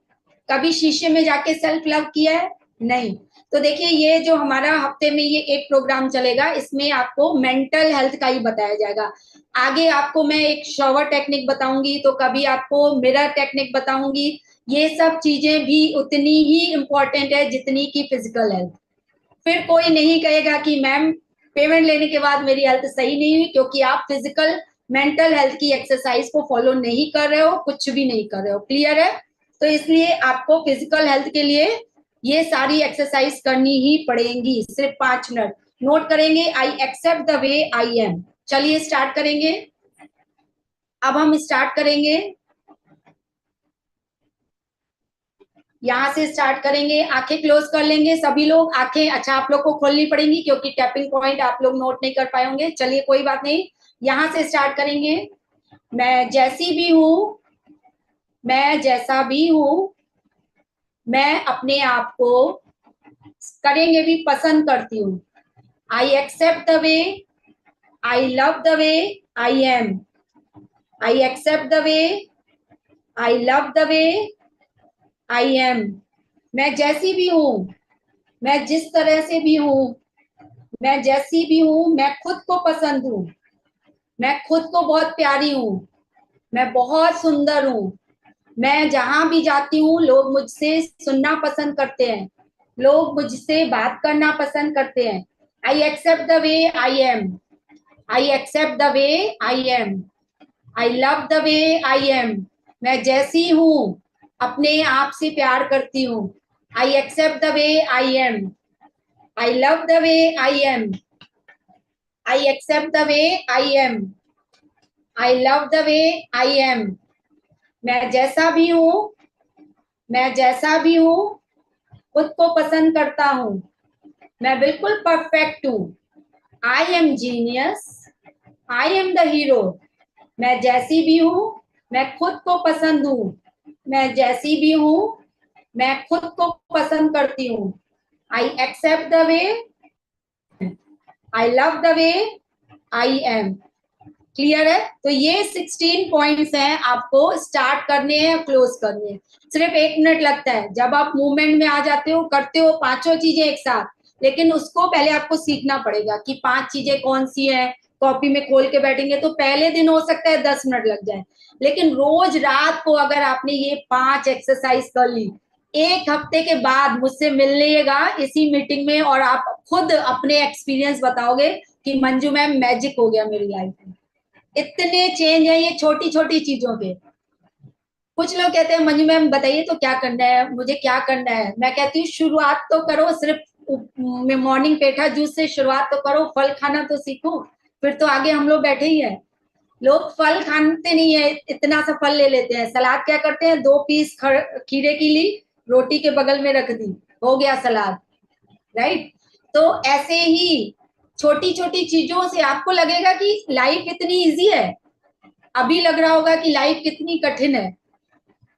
कभी शीशे में जाके सेल्फ लव किया है? नहीं। तो देखिए, ये जो हमारा हफ्ते में ये एक प्रोग्राम चलेगा, इसमें आपको मेंटल हेल्थ का ही बताया जाएगा। आगे आपको मैं एक शॉवर टेक्निक बताऊंगी, तो कभी आपको मिरर टेक्निक बताऊंगी। ये सब चीजें भी उतनी ही इम्पोर्टेंट है जितनी की फिजिकल हेल्थ। फिर कोई नहीं कहेगा कि मैम पेमेंट लेने के बाद मेरी हेल्थ सही नहीं हुई, क्योंकि आप फिजिकल मेंटल हेल्थ की एक्सरसाइज को फॉलो नहीं कर रहे हो, कुछ भी नहीं कर रहे हो। क्लियर है? तो इसलिए आपको फिजिकल हेल्थ के लिए ये सारी एक्सरसाइज करनी ही पड़ेंगी, सिर्फ 5 मिनट। नोट करेंगे, I accept the way I am. चलिए स्टार्ट करेंगे। अब हम स्टार्ट करेंगे, यहाँ से स्टार्ट करेंगे। आंखें क्लोज कर लेंगे सभी लोग। आंखें अच्छा आप लोग को खोलनी पड़ेंगी क्योंकि टैपिंग पॉइंट आप लोग नोट नहीं कर पाए होंगे। चलिए कोई बात नहीं, यहाँ से स्टार्ट करेंगे। मैं जैसी भी हूँ, मैं जैसा भी हूँ, मैं अपने आप को करेंगे भी पसंद करती हूँ। I accept the way, I love the way I am. I accept the way, I love the way I am. मैं जैसी भी हूँ, मैं जिस तरह से भी हूँ, मैं जैसी भी हूँ, मैं खुद को पसंद हूँ। मैं खुद को बहुत प्यारी हूँ। मैं बहुत सुंदर हूँ। मैं जहां भी जाती हूँ लोग मुझसे सुनना पसंद करते हैं, लोग मुझसे बात करना पसंद करते हैं। I accept the way I am. I accept the way I am. I love the way I am. मैं जैसी हूँ अपने आप से प्यार करती हूँ। I accept the way I am. I love the way I am. I accept the way I am. I love the way I am. मैं जैसा भी हूँ, मैं जैसा भी हूँ, खुद को पसंद करता हूँ। मैं बिल्कुल परफेक्ट हूँ। I M genius, I am the hero. मैं जैसी भी हूँ, मैं खुद को पसंद हूँ। मैं जैसी भी हूँ, मैं खुद को पसंद करती हूँ। I accept the way, I love the way I am. Clear है? तो ये 16 पॉइंट्स हैं, आपको स्टार्ट करने हैं, क्लोज करने हैं। सिर्फ 1 मिनट लगता है। जब आप मूवमेंट में आ जाते हो, करते हो पांचों चीजें एक साथ, लेकिन उसको पहले आपको सीखना पड़ेगा कि 5 चीजें कौन सी हैं। कॉपी में खोल के बैठेंगे तो पहले दिन हो सकता है 10 मिनट लग जाए, लेकिन रोज रात को अगर आपने ये 5 एक्सरसाइज कर ली, 1 हफ्ते के बाद मुझसे मिलिएगा इसी मीटिंग में और आप खुद अपने एक्सपीरियंस बताओगे कि मंजू मैम मैजिक हो गया मेरी लाइफ में। इतने चेंज है ये छोटी छोटी चीजों के। कुछ लोग कहते हैं मंजू मैम बताइए तो क्या करना है, मुझे क्या करना है। मैं कहती हूँ शुरुआत तो करो, सिर्फ मॉर्निंग पेठा जूस से शुरुआत तो करो, फल खाना तो सीखो, फिर तो आगे हम लोग बैठे ही हैं। लोग फल खाते नहीं है, इतना सा फल ले लेते हैं। सलाद क्या करते हैं, 2 पीस खीरे की ली, रोटी के बगल में रख दी, हो गया सलाद। राइट? तो ऐसे ही छोटी छोटी चीजों से आपको लगेगा कि लाइफ इतनी इजी है, अभी लग रहा होगा कि लाइफ कितनी कठिन है।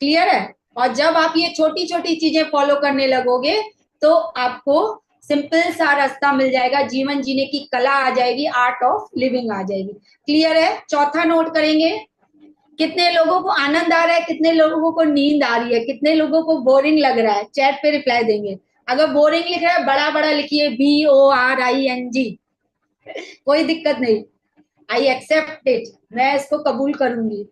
क्लियर है? और जब आप ये छोटी छोटी चीजें फॉलो करने लगोगे तो आपको सिंपल सा रास्ता मिल जाएगा, जीवन जीने की कला आ जाएगी, आर्ट ऑफ लिविंग आ जाएगी। क्लियर है? चौथा नोट करेंगे, कितने लोगों को आनंद आ रहा है, कितने लोगों को नींद आ रही है, कितने लोगों को बोरिंग लग रहा है, चैट पे रिप्लाई देंगे। अगर बोरिंग लिख रहा है बड़ा बड़ा लिखिए, BORING, कोई दिक्कत नहीं। आई एक्सेप्ट इट, मैं इसको कबूल करूंगी।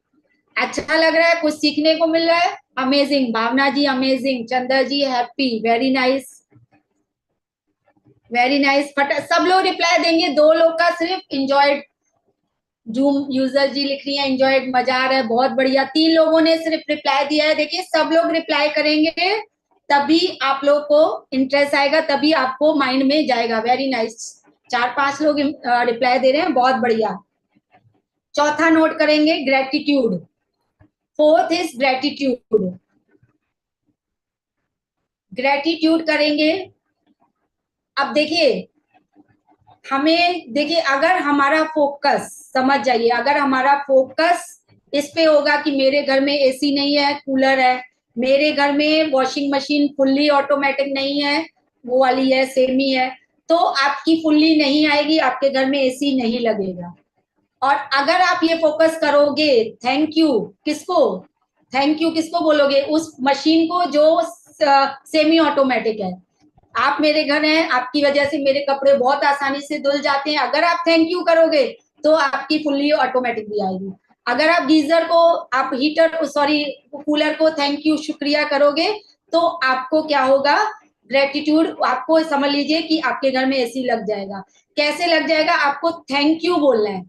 अच्छा लग रहा है, कुछ सीखने को मिल रहा है, amazing. Bhavna ji amazing, Chandra ji happy, very nice, very nice. फट सब लोग रिप्लाई देंगे। 2 लोग का सिर्फ इंजॉयड, जूम यूजर जी लिख रही है इंजॉयड, मजा आ रहा है, बहुत बढ़िया। 3 लोगों ने सिर्फ रिप्लाई दिया है। देखिए सब लोग रिप्लाई करेंगे तभी आप लोग को इंटरेस्ट आएगा, तभी आपको माइंड में जाएगा। वेरी नाइस, 4-5 लोग रिप्लाई दे रहे हैं, बहुत बढ़िया। चौथा नोट करेंगे, gratitude. Fourth is gratitude. Gratitude करेंगे। अब देखिए, देखिए अगर हमारा फोकस, समझ जाइए, अगर हमारा फोकस इस पे होगा कि मेरे घर में एसी नहीं है, कूलर है, मेरे घर में वॉशिंग मशीन फुल्ली ऑटोमेटिक नहीं है, वो वाली है, सेमी है, तो आपकी फुल्ली नहीं आएगी, आपके घर में एसी नहीं लगेगा। और अगर आप ये फोकस करोगे, थैंक यू किसको, थैंक यू किसको बोलोगे, उस मशीन को जो सेमी ऑटोमेटिक है। आप मेरे घर हैं, आपकी वजह से मेरे कपड़े बहुत आसानी से धुल जाते हैं, अगर आप थैंक यू करोगे तो आपकी फुल्ली ऑटोमेटिक भी आएगी। अगर आप गीजर को, आप हीटर, सॉरी कूलर को थैंक यू शुक्रिया करोगे तो आपको क्या होगा, ग्रेटिट्यूड, आपको समझ लीजिए कि आपके घर में एसी लग जाएगा। कैसे लग जाएगा, आपको थैंक यू बोलना है।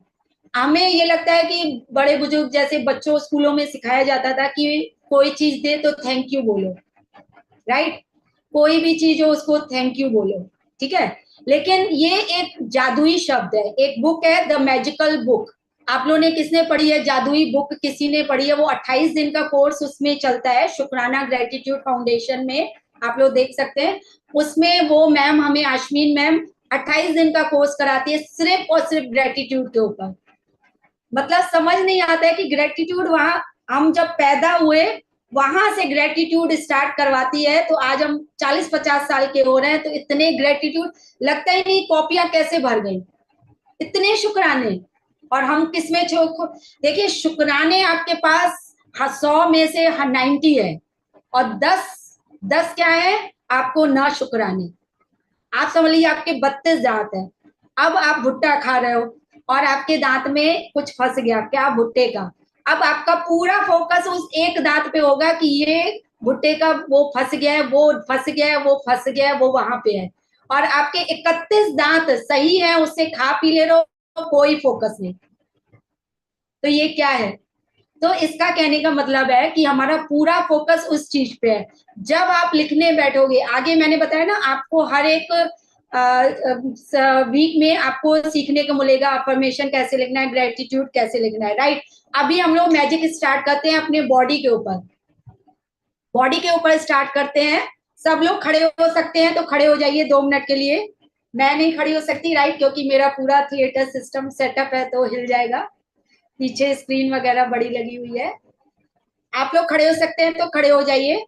हमें ये लगता है कि बड़े बुजुर्ग जैसे बच्चों स्कूलों में सिखाया जाता था कि कोई चीज दे तो थैंक यू बोलो, राइट, कोई भी चीज हो उसको थैंक यू बोलो, ठीक है। लेकिन ये एक जादुई शब्द है, एक बुक है द मैजिकल बुक, आप लोगों ने किसने पढ़ी है जादुई बुक, किसी ने पढ़ी है, वो 28 दिन का कोर्स उसमें चलता है, शुक्राना ग्रेटिट्यूड फाउंडेशन में, आप लोग देख सकते हैं। उसमें वो मैम, हमें आश्मीन मैम 28 दिन का कोर्स कराती है सिर्फ और सिर्फ ग्रेटिट्यूड के ऊपर। मतलब समझ नहीं आता है कि ग्रेटिट्यूड, वहां हम जब पैदा हुए वहां से ग्रेटिट्यूड स्टार्ट करवाती है, तो आज हम 40-50 साल के हो रहे हैं, तो इतने ग्रेटिट्यूड, लगता ही नहीं कॉपियां कैसे भर गई, इतने शुक्राने। और हम किसमें देखिए, शुक्राने आपके पास 100 में से 90 है, और 10 क्या है आपको ना शुक्राने। आप समझ लीजिए आपके 32 दांत है, अब आप भुट्टा खा रहे हो और आपके दांत में कुछ फंस गया, क्या, भुट्टे का। अब आपका पूरा फोकस उस एक दांत पे होगा कि ये भुट्टे का वो फंस गया है, वो फंस गया है, वो फंस गया है, वो वहां पे है। और आपके 31 दांत सही है, उससे खा पी ले रहे हो, कोई फोकस नहीं। तो ये क्या है, तो इसका कहने का मतलब है कि हमारा पूरा फोकस उस चीज पे है। जब आप लिखने बैठोगे, आगे मैंने बताया ना, आपको हर एक वीक में आपको सीखने को मिलेगा अफर्मेशन कैसे लिखना है, ग्रेटिट्यूड कैसे लिखना है, राइट। अभी हम लोग मैजिक स्टार्ट करते हैं अपने बॉडी के ऊपर, बॉडी के ऊपर स्टार्ट करते हैं। सब लोग खड़े हो सकते हैं तो खड़े हो जाइए 2 मिनट के लिए। मैं नहीं खड़ी हो सकती, राइट, क्योंकि मेरा पूरा थिएटर सिस्टम सेटअप है तो हिल जाएगा, पीछे स्क्रीन वगैरह बड़ी लगी हुई है। आप लोग खड़े हो सकते हैं तो खड़े हो जाइए,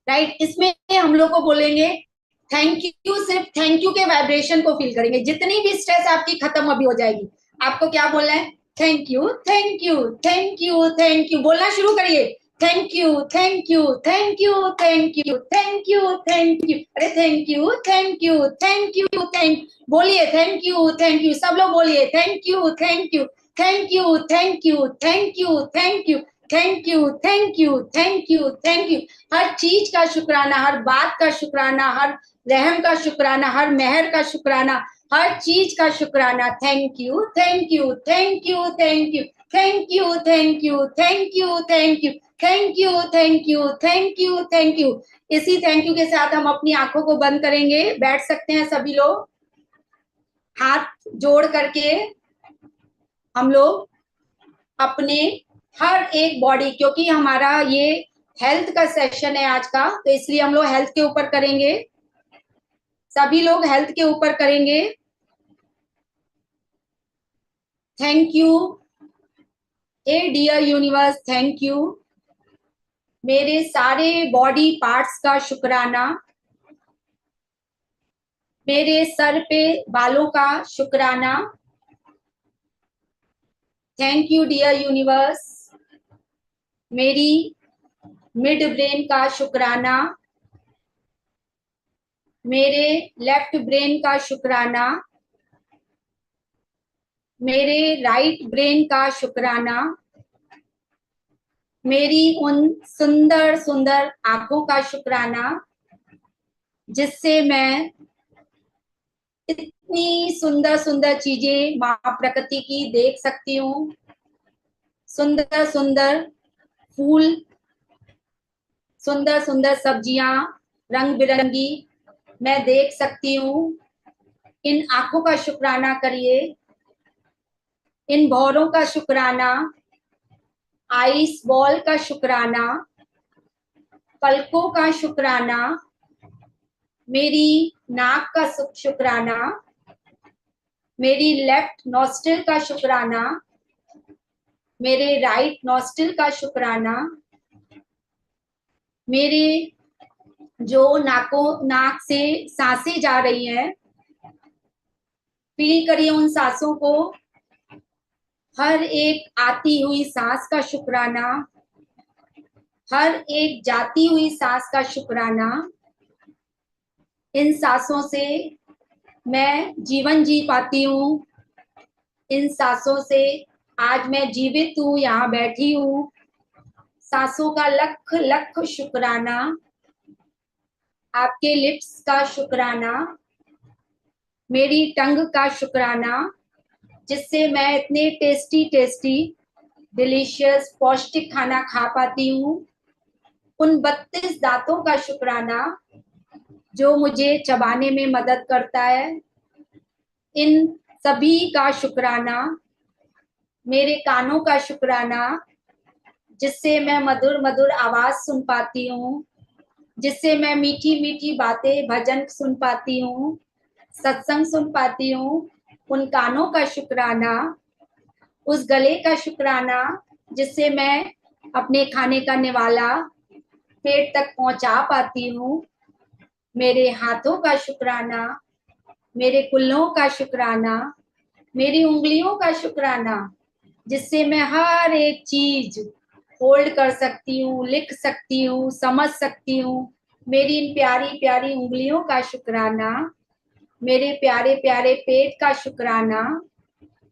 राइट। इसमें हम लोग को बोलेंगे थैंक यू, सिर्फ थैंक यू के वाइब्रेशन को फील करेंगे, जितनी भी स्ट्रेस आपकी खत्म अभी हो जाएगी। आपको क्या बोलना है, thank you thank you thank you thank you, बोलना शुरू करिए, thank you thank you thank you thank you thank you thank you, अरे thank you thank you thank you thank, बोलिए थैंक यू, सब लोग बोलिए thank you thank you thank you thank you thank you thank you thank you thank you thank you thank you. हर चीज का शुक्राना, हर बात का शुक्राना, हर रहम का शुक्राना, हर मेहर का शुक्राना, हर चीज का शुक्राना, thank you thank you thank you thank you thank you thank you thank you thank you thank you thank you thank you thank you. इसी थैंक यू के साथ हम अपनी आंखों को बंद करेंगे, बैठ सकते हैं सभी लोग, हाथ जोड़ करके हम लोग अपने हर एक बॉडी, क्योंकि हमारा ये हेल्थ का सेशन है आज का, तो इसलिए हम लोग हेल्थ के ऊपर करेंगे, सभी लोग हेल्थ के ऊपर करेंगे। Thank you a dear universe, thank you मेरे सारे बॉडी पार्ट्स का शुक्राना, मेरे सर पे बालों का शुक्राना, थैंक यू डियर यूनिवर्स मेरी मिड ब्रेन का शुक्राना, मेरे लेफ्ट ब्रेन का शुक्राना, मेरे राइट ब्रेन का शुक्राना, मेरी उन सुंदर सुंदर आंखों का शुक्राना जिससे मैं इतनी सुंदर सुंदर चीजें माँ प्रकृति की देख सकती हूँ, सुंदर सुंदर फूल, सुंदर सुंदर सब्जियां रंग बिरंगी मैं देख सकती हूँ। इन आंखों का शुक्राना करिए, इन भौरों का शुक्राना, आइस बॉल का शुक्राना, पलकों का शुक्राना, मेरी नाक का शुक्राना, मेरी लेफ्ट नॉस्ट्रिल का शुक्राना, मेरे राइट नॉस्ट्रिल का शुक्राना, मेरे जो नाक से सांसें जा रही हैं, फील करिए उन सांसों को, हर एक आती हुई सांस का शुक्राना, हर एक जाती हुई सांस का शुक्राना। इन सांसों से मैं जीवन जी पाती हूँ, इन सांसों से आज मैं जीवित हूँ, यहाँ बैठी हूँ। सांसों का लख लख शुक्राना, आपके लिप्स का शुक्राना, मेरी टंग का शुक्राना, जिससे मैं इतने टेस्टी टेस्टी डिलीशियस पौष्टिक खाना खा पाती हूँ। उन 32 दांतों का शुक्राना जो मुझे चबाने में मदद करता है। इन सभी का शुक्राना, मेरे कानों का शुक्राना, जिससे मैं मधुर मधुर आवाज सुन पाती हूँ, जिससे मैं मीठी मीठी बातें भजन सुन पाती हूँ, सत्संग सुन पाती हूँ। उन कानों का शुक्राना, उस गले का शुक्राना जिससे मैं अपने खाने का निवाला पेट तक पहुंचा पाती हूँ। मेरे हाथों का शुक्राना, मेरे कुल्लों का शुक्राना, मेरी उंगलियों का शुक्राना, जिससे मैं हर एक चीज होल्ड कर सकती हूँ, लिख सकती हूँ, समझ सकती हूँ। मेरी इन प्यारी प्यारी उंगलियों का शुक्राना, मेरे प्यारे प्यारे पेट का शुक्राना,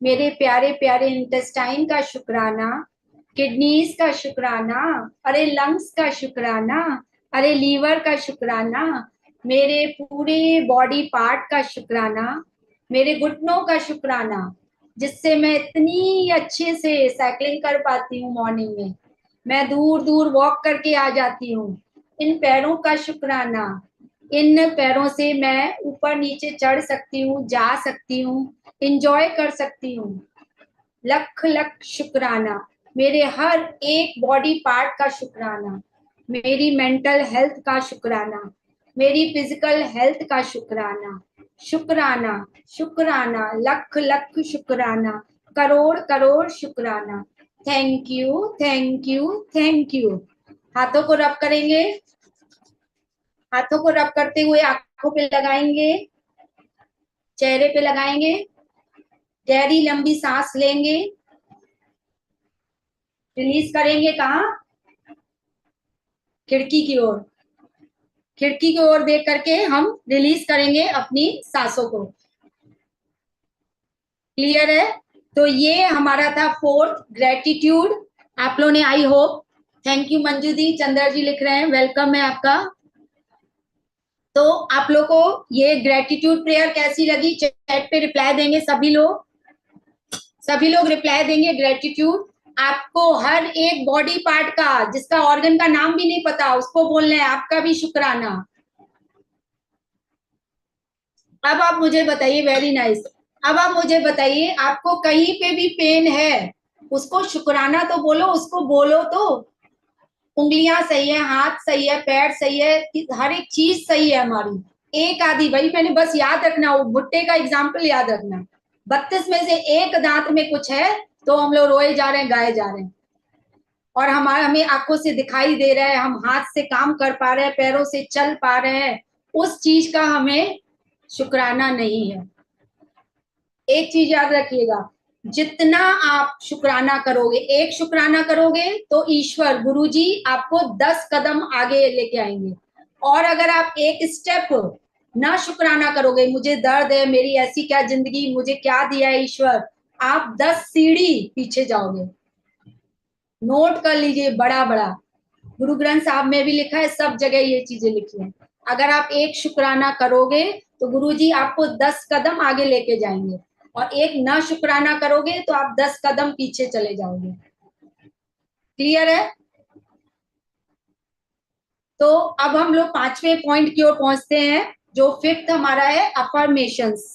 मेरे प्यारे प्यारे इंटेस्टाइन का शुक्राना, किडनीज का शुक्राना, अरे लंग्स का शुक्राना, अरे लीवर का शुक्राना, मेरे पूरे बॉडी पार्ट का शुक्राना, मेरे घुटनों का शुक्राना, जिससे मैं इतनी अच्छे से साइकिलिंग कर पाती हूँ मॉर्निंग में, मैं दूर दूर वॉक करके आ जाती हूँ। इन पैरों का शुक्राना, इन पैरों से मैं ऊपर नीचे चढ़ सकती हूँ, जा सकती हूँ, इंजॉय कर सकती हूँ। लख लख शुक्राना, मेरे हर एक बॉडी पार्ट का शुक्राना, मेरी मेंटल हेल्थ का शुक्राना, मेरी फिजिकल हेल्थ का शुक्राना। शुक्राना शुक्राना, लख लख शुक्राना, करोड़ करोड़ शुक्राना। Thank you thank you thank you. हाथों को रब करेंगे, हाथों को रब करते हुए आंखों पे लगाएंगे, चेहरे पे लगाएंगे, गहरी लंबी सांस लेंगे, रिलीज करेंगे कहाँ? खिड़की की ओर। खिड़की की ओर देख करके हम रिलीज करेंगे अपनी सांसों को। क्लियर है? तो ये हमारा था 4th ग्रेटिट्यूड। आप लोगों ने, I hope. Thank you Manju di, Chandra ji लिख रहे हैं, वेलकम है आपका। तो आप लोग को ये ग्रेटिट्यूड प्रेयर कैसी लगी? चैट पे रिप्लाई देंगे सभी लोग, सभी लोग रिप्लाई देंगे ग्रेटिट्यूड। आपको हर एक बॉडी पार्ट का, जिसका ऑर्गन का नाम भी नहीं पता, उसको बोलना है आपका भी शुक्राना। अब आप मुझे बताइए, वेरी नाइस। अब आप मुझे बताइए, आपको कहीं पे भी पेन है, उसको शुक्राना तो बोलो, उसको बोलो तो। उंगलियां सही है, हाथ सही है, पैर सही है, हर एक चीज सही है हमारी। एक आधी, वही मैंने बस याद रखना, वो भुट्टे का एग्जाम्पल याद रखना। 32 में से एक दांत में कुछ है तो हम लोग रोए जा रहे हैं, गाए जा रहे हैं। और हमारा, हमें आंखों से दिखाई दे रहा है, हम हाथ से काम कर पा रहे हैं, पैरों से चल पा रहे हैं, उस चीज का हमें शुक्राना नहीं है। एक चीज याद रखिएगा, जितना आप शुक्राना करोगे, एक शुक्राना करोगे तो ईश्वर गुरुजी आपको 10 कदम आगे लेके आएंगे। और अगर आप एक स्टेप ना शुक्राना करोगे, मुझे दर्द है, मेरी ऐसी क्या जिंदगी, मुझे क्या दिया है ईश्वर, आप 10 सीढ़ी पीछे जाओगे। नोट कर लीजिए बड़ा बड़ा, गुरु ग्रंथ साहब में भी लिखा है, सब जगह ये चीजें लिखी हैं। अगर आप एक शुक्राना करोगे तो गुरुजी आपको 10 कदम आगे लेके जाएंगे, और एक ना शुक्राना करोगे तो आप 10 कदम पीछे चले जाओगे। क्लियर है? तो अब हम लोग 5वें पॉइंट की ओर पहुंचते हैं, जो 5th हमारा है, अफर्मेशंस।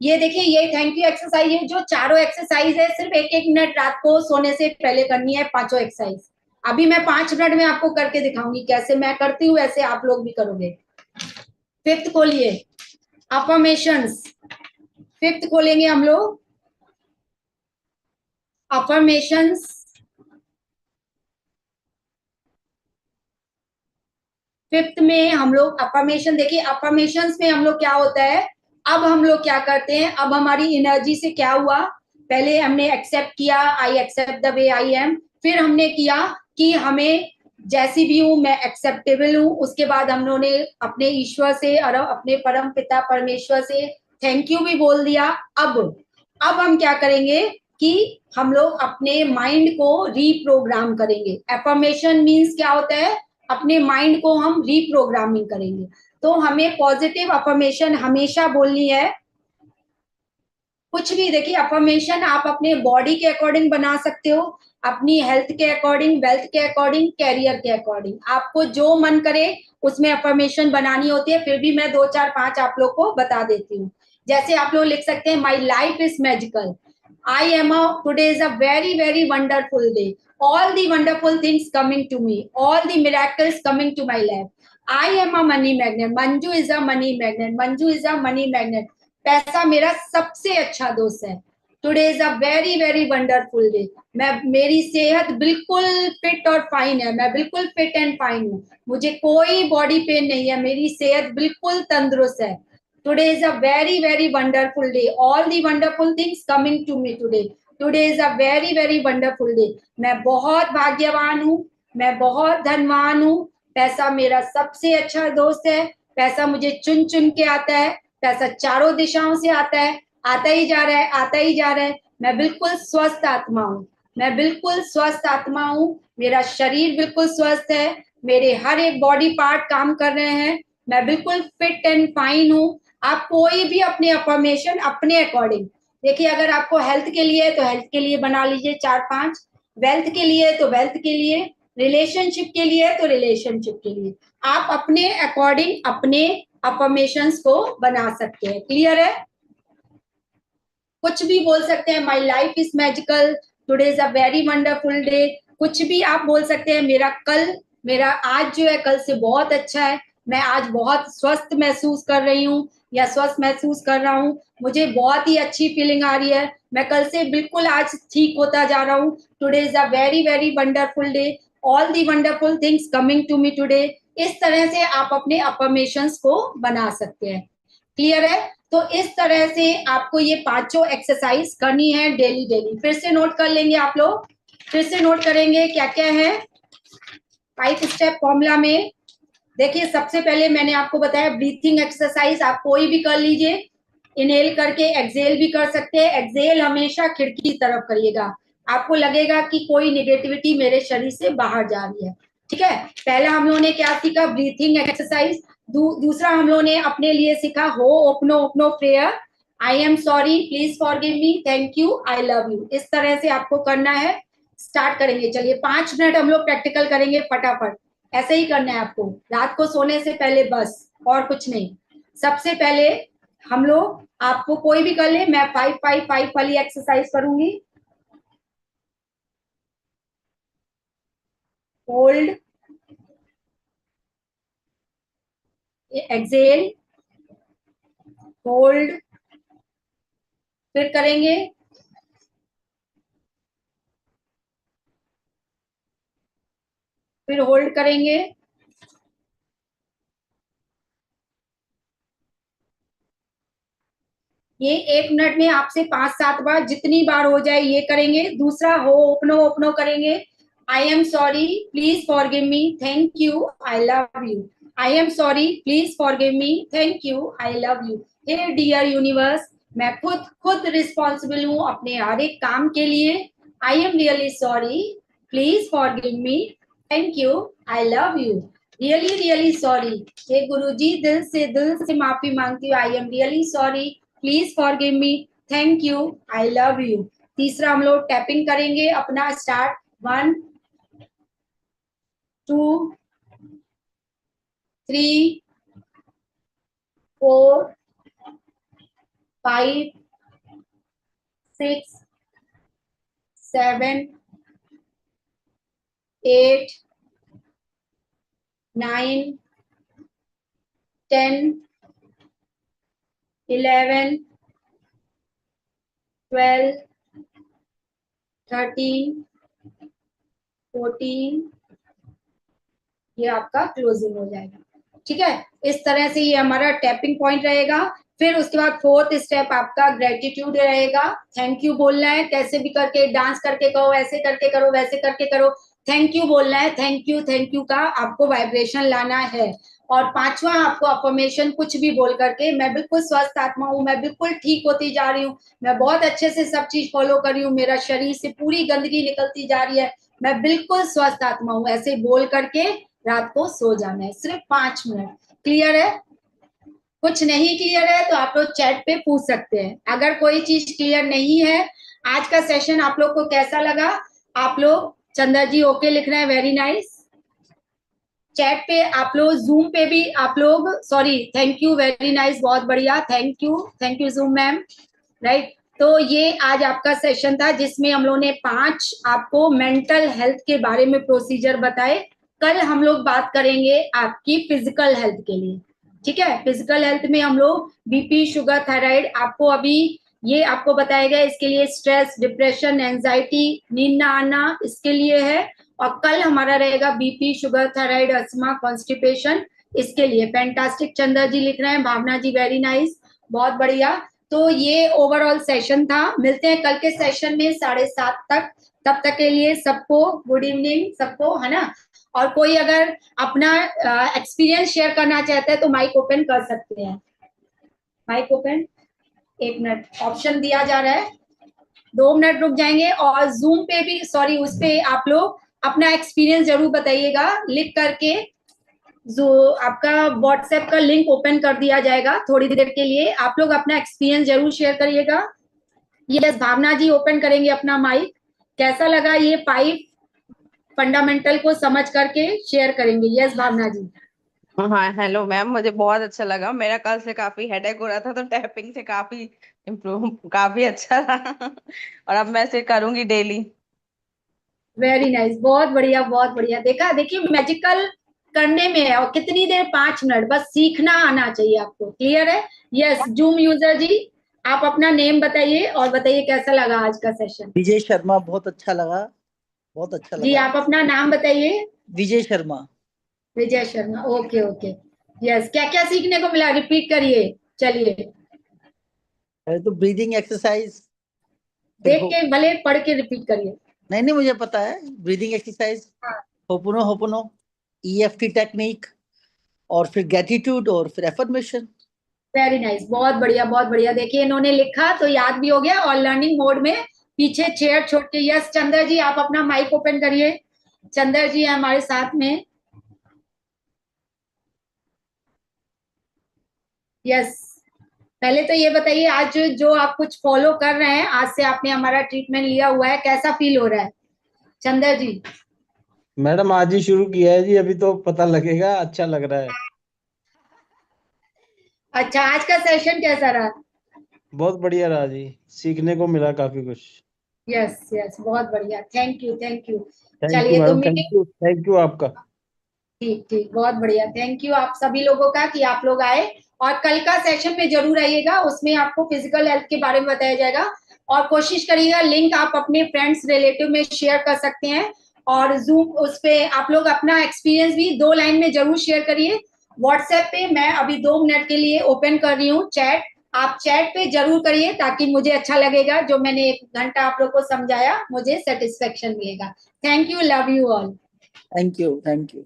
ये देखिए, ये थैंक यू एक्सरसाइज है, जो चारों एक्सरसाइज है सिर्फ एक एक मिनट रात को सोने से पहले करनी है, पांचों एक्सरसाइज। अभी मैं 5 मिनट में आपको करके दिखाऊंगी, कैसे मैं करती हूँ वैसे आप लोग भी करोगे। फिफ्थ खोलिए, अफर्मेशंस। फिफ्थ खोलेंगे हम लोग, अफर्मेशंस। फिफ्थ में हम लोग अफर्मेशन, देखिए अफर्मेशंस में हम लोग क्या होता है, अब हम लोग क्या करते हैं, अब हमारी एनर्जी से क्या हुआ, पहले हमने एक्सेप्ट किया, I accept the way I am, फिर हमने किया कि हमें जैसी भी हूं मैं एक्सेप्टेबल हूं, उसके बाद हम लोगों ने अपने ईश्वर से और अपने परम पिता परमेश्वर से थैंक यू भी बोल दिया। अब हम क्या करेंगे कि हम लोग अपने माइंड को रीप्रोग्राम करेंगे। एफर्मेशन मीन्स क्या होता है, अपने माइंड को हम रीप्रोग्रामिंग करेंगे। तो हमें पॉजिटिव अफर्मेशन हमेशा बोलनी है। कुछ भी देखिए, अफर्मेशन आप अपने बॉडी के अकॉर्डिंग बना सकते हो, अपनी हेल्थ के अकॉर्डिंग, वेल्थ के अकॉर्डिंग, कैरियर के अकॉर्डिंग, आपको जो मन करे उसमें अफर्मेशन बनानी होती है। फिर भी मैं 2 4 5 आप लोग को बता देती हूँ। जैसे आप लोग लिख सकते हैं, my life is magical, I am today is a very very wonderful day. All the wonderful things coming to me, all the miracles coming to my life. I am a money magnet. Manju is a money magnet. Manju is a money magnet. पैसा मेरा सबसे अच्छा दोस्त है। Today is a very very wonderful day. मैं, मेरी सेहत बिल्कुल फिट और फाइन है, मैं बिल्कुल फिट एंड फाइन हूँ, मुझे कोई बॉडी पेन नहीं है, मेरी सेहत बिल्कुल तंदुरुस्त है। Today is a very very wonderful day, all the wonderful things coming to me today. Today is a very very wonderful day. मैं बहुत भाग्यवान हूँ, मैं बहुत धनवान हूँ, पैसा मेरा सबसे अच्छा दोस्त है, पैसा मुझे चुन चुन के आता है, पैसा चारों दिशाओं से आता है, आता ही जा रहा है, आता ही जा रहा है। मैं बिल्कुल स्वस्थ आत्मा हूँ, मैं बिल्कुल स्वस्थ आत्मा हूँ, मेरा शरीर बिल्कुल स्वस्थ है, मेरे हर एक बॉडी पार्ट काम कर रहे हैं, मैं बिल्कुल फिट एंड फाइन हूँ। आप कोई भी अपने अफर्मेशन अपने अकॉर्डिंग, देखिए अगर आपको हेल्थ के लिए तो हेल्थ के लिए बना लीजिए 4 5, वेल्थ के लिए तो वेल्थ के लिए, रिलेशनशिप के लिए तो रिलेशनशिप के लिए, आप अपने अकॉर्डिंग अपने अफर्मेशंस को बना सकते हैं। क्लियर है? कुछ भी बोल सकते हैं, my life is magical, today is a very wonderful day, कुछ भी आप बोल सकते हैं। मेरा कल, मेरा आज जो है कल से बहुत अच्छा है, मैं आज बहुत स्वस्थ महसूस कर रही हूँ या स्वस्थ महसूस कर रहा हूँ, मुझे बहुत ही अच्छी फीलिंग आ रही है, मैं कल से बिल्कुल आज ठीक होता जा रहा हूँ। Today is a very very wonderful day, all the wonderful things coming to me today. इस तरह से आप अपने अफर्मेशंस को बना सकते हैं। क्लियर है? तो इस तरह से आपको ये पांचों एक्सरसाइज करनी है डेली डेली। फिर से नोट कर लेंगे आप लोग, फिर से नोट करेंगे क्या क्या है 5 स्टेप फॉर्मूला में। देखिए सबसे पहले मैंने आपको बताया ब्रीथिंग एक्सरसाइज, आप कोई भी कर लीजिए, इनहेल करके एक्सेल भी कर सकते हैं। एक्सेल हमेशा खिड़की की तरफ करिएगा, आपको लगेगा कि कोई निगेटिविटी मेरे शरीर से बाहर जा रही है। ठीक है, पहला हम लोगों ने क्या सीखा, ब्रीथिंग एक्सरसाइज। दूसरा हम लोगों ने अपने लिए सीखा हो ओपनो ओपनो prayer, I am sorry, please forgive me, thank you, I love you. इस तरह से आपको करना है। स्टार्ट करेंगे, चलिए 5 मिनट हम लोग प्रैक्टिकल करेंगे फटाफट। ऐसे ही करना है आपको रात को सोने से पहले, बस और कुछ नहीं। सबसे पहले हम लोग, आपको कोई भी कर ले, मैं 5 5 5 वाली एक्सरसाइज करूंगी। होल्ड, एक्सेल, होल्ड, फिर करेंगे फिर होल्ड करेंगे। ये 1 मिनट में आपसे 5 7 बार, जितनी बार हो जाए ये करेंगे। दूसरा हो ओपनो ओपनो करेंगे, I am sorry, please forgive me, thank you, I love you. I am sorry, please forgive me, thank you, I love you. Hey dear universe, मैं खुद खुद रिस्पॉन्सिबल हूँ अपने हर एक काम के लिए। I am really sorry, please forgive me, thank you, I love you. Really really sorry, हे गुरुजी दिल से माफी मांगती हूँ, I am really sorry, please forgive me, thank you, I love you. तीसरा हम लोग टैपिंग करेंगे अपना, स्टार्ट 1 2 3 4 5 6 7 8 9 10 11 12 13 14, ये आपका क्लोजिंग हो जाएगा। ठीक है, इस तरह से ये हमारा टैपिंग पॉइंट रहेगा। फिर उसके बाद फोर्थ स्टेप आपका ग्रेटिट्यूड रहेगा। थैंक यू बोलना है, कैसे भी करके, डांस करके कहो, ऐसे करके करो, वैसे करके करो, थैंक यू बोलना है। थैंक यू का आपको वाइब्रेशन लाना है। और पांचवा आपको अफर्मेशन कुछ भी बोल करके, मैं बिल्कुल स्वस्थ आत्मा हूँ, मैं बिल्कुल ठीक होती जा रही हूँ, मैं बहुत अच्छे से सब चीज फॉलो कर रही हूँ, मेरा शरीर से पूरी गंदगी निकलती जा रही है, मैं बिल्कुल स्वस्थ आत्मा हूँ, ऐसे बोल करके रात को सो जाना है। सिर्फ 5 मिनट। क्लियर है? कुछ नहीं क्लियर है तो आप लोग चैट पे पूछ सकते हैं। अगर कोई चीज क्लियर नहीं है, आज का सेशन आप लोग को कैसा लगा? आप लोग, चंद्र जी ओके लिख रहे हैं, वेरी नाइस। चैट पे आप लोग, जूम पे भी आप लोग, sorry, thank you, very nice, बहुत बढ़िया, thank you zoom ma'am. Right, तो ये आज आपका सेशन था जिसमें हम लोगों ने 5 आपको मेंटल हेल्थ के बारे में प्रोसीजर बताए। कल हम लोग बात करेंगे आपकी फिजिकल हेल्थ के लिए। ठीक है, फिजिकल हेल्थ में हम लोग बीपी, शुगर, थायराइड, आपको अभी ये आपको बताया गया, इसके लिए स्ट्रेस, डिप्रेशन, एंजाइटी, नींद ना आना, इसके लिए है। और कल हमारा रहेगा BP, sugar, thyroid, asthma, constipation, इसके लिए। फैंटास्टिक, चंद्र जी लिख रहे हैं, भावना जी वेरी नाइस, बहुत बढ़िया। तो ये ओवरऑल सेशन था। मिलते हैं कल के सेशन में 7:30 तक। तब तक के लिए सबको गुड इवनिंग सबको, है ना। और कोई अगर अपना एक्सपीरियंस शेयर करना चाहता है तो माइक ओपन कर सकते हैं। माइक ओपन, 1 मिनट ऑप्शन दिया जा रहा है, 2 मिनट रुक जाएंगे। और जूम पे भी, सॉरी, उस पे आप लोग अपना एक्सपीरियंस जरूर बताइएगा लिख करके। जो आपका व्हाट्सएप का लिंक ओपन कर दिया जाएगा थोड़ी देर के लिए, आप लोग अपना एक्सपीरियंस जरूर शेयर करिएगा। यस, भावना जी ओपन करेंगे अपना माइक। कैसा लगा ये 5 फंडामेंटल को समझ करके शेयर करेंगे। यस भावना जी। हाँ, हेलो मैम, मुझे बहुत अच्छा लगा। मेरा कल से काफी हेडेक हो रहा था, तो टैपिंग से काफी इम्प्रूव, काफी अच्छा रहा। और अब मैं इसे करूंगी डेली। वेरी नाइस, बहुत बढ़िया, बहुत बढ़िया। देखा, देखिए मैजिकल करने में है, और कितनी देर, 5 मिनट, बस सीखना आना चाहिए आपको। क्लियर है? यस, जूम यूजर जी, आप अपना नेम बताइए और बताइए कैसा लगा आज का सेशन। विजय शर्मा, बहुत अच्छा लगा, बहुत अच्छा जी, लगा। आप अपना नाम बताइए। Vijay Sharma. Vijay Sharma, okay okay. Yes, क्या क्या सीखने को मिला, रिपीट करिए। चलिए, तो ब्रीदिंग एक्सरसाइज, फिर देख हो, के भले पढ़ के रिपीट करिए। नहीं नहीं मुझे पता है, ब्रीदिंग एक्सरसाइज, हाँ, होपुनो होपुनो, ईएफटी टेक्निक, और फिर ग्रेटिट्यूड, और फिर एफर्मेशन। वेरी नाइस, बहुत बढ़िया, बहुत बढ़िया। देखिए इन्होंने लिखा तो याद भी हो गया, और लर्निंग मोड में पीछे चेयर छोड़ के। यस, चंद्र जी आप अपना माइक ओपन करिए। चंद्र जी है हमारे साथ में। यस, पहले तो ये बताइए, आज जो आप कुछ फॉलो कर रहे हैं, आज से आपने हमारा ट्रीटमेंट लिया हुआ है, कैसा फील हो रहा है चंद्र जी? मैडम आज ही शुरू किया है जी, अभी तो पता लगेगा। अच्छा लग रहा है। अच्छा, आज का सेशन कैसा रहा? बहुत बढ़िया रहा जी, सीखने को मिला काफी कुछ। यस यस, बहुत बढ़िया, thank you thank you. Thank you चलिए तो मैडम, मीटिंग, थैंक यू आपका। ठीक ठीक, बहुत बढ़िया, थैंक यू आप सभी लोगों का कि आप लोग आए। और कल का सेशन में जरूर आइएगा, उसमें आपको फिजिकल हेल्थ के बारे में बताया जाएगा। और कोशिश करिएगा, लिंक आप अपने फ्रेंड्स रिलेटिव में शेयर कर सकते हैं। और जूम उस पे आप लोग अपना एक्सपीरियंस भी 2 लाइन में जरूर शेयर करिए। व्हाट्सएप पे मैं अभी 2 मिनट के लिए ओपन कर रही हूँ चैट, आप चैट पे जरूर करिए, ताकि मुझे अच्छा लगेगा, जो मैंने 1 घंटा आप लोग को समझाया, मुझे सेटिस्फेक्शन मिलेगा। Thank you, love you all. Thank you, thank you.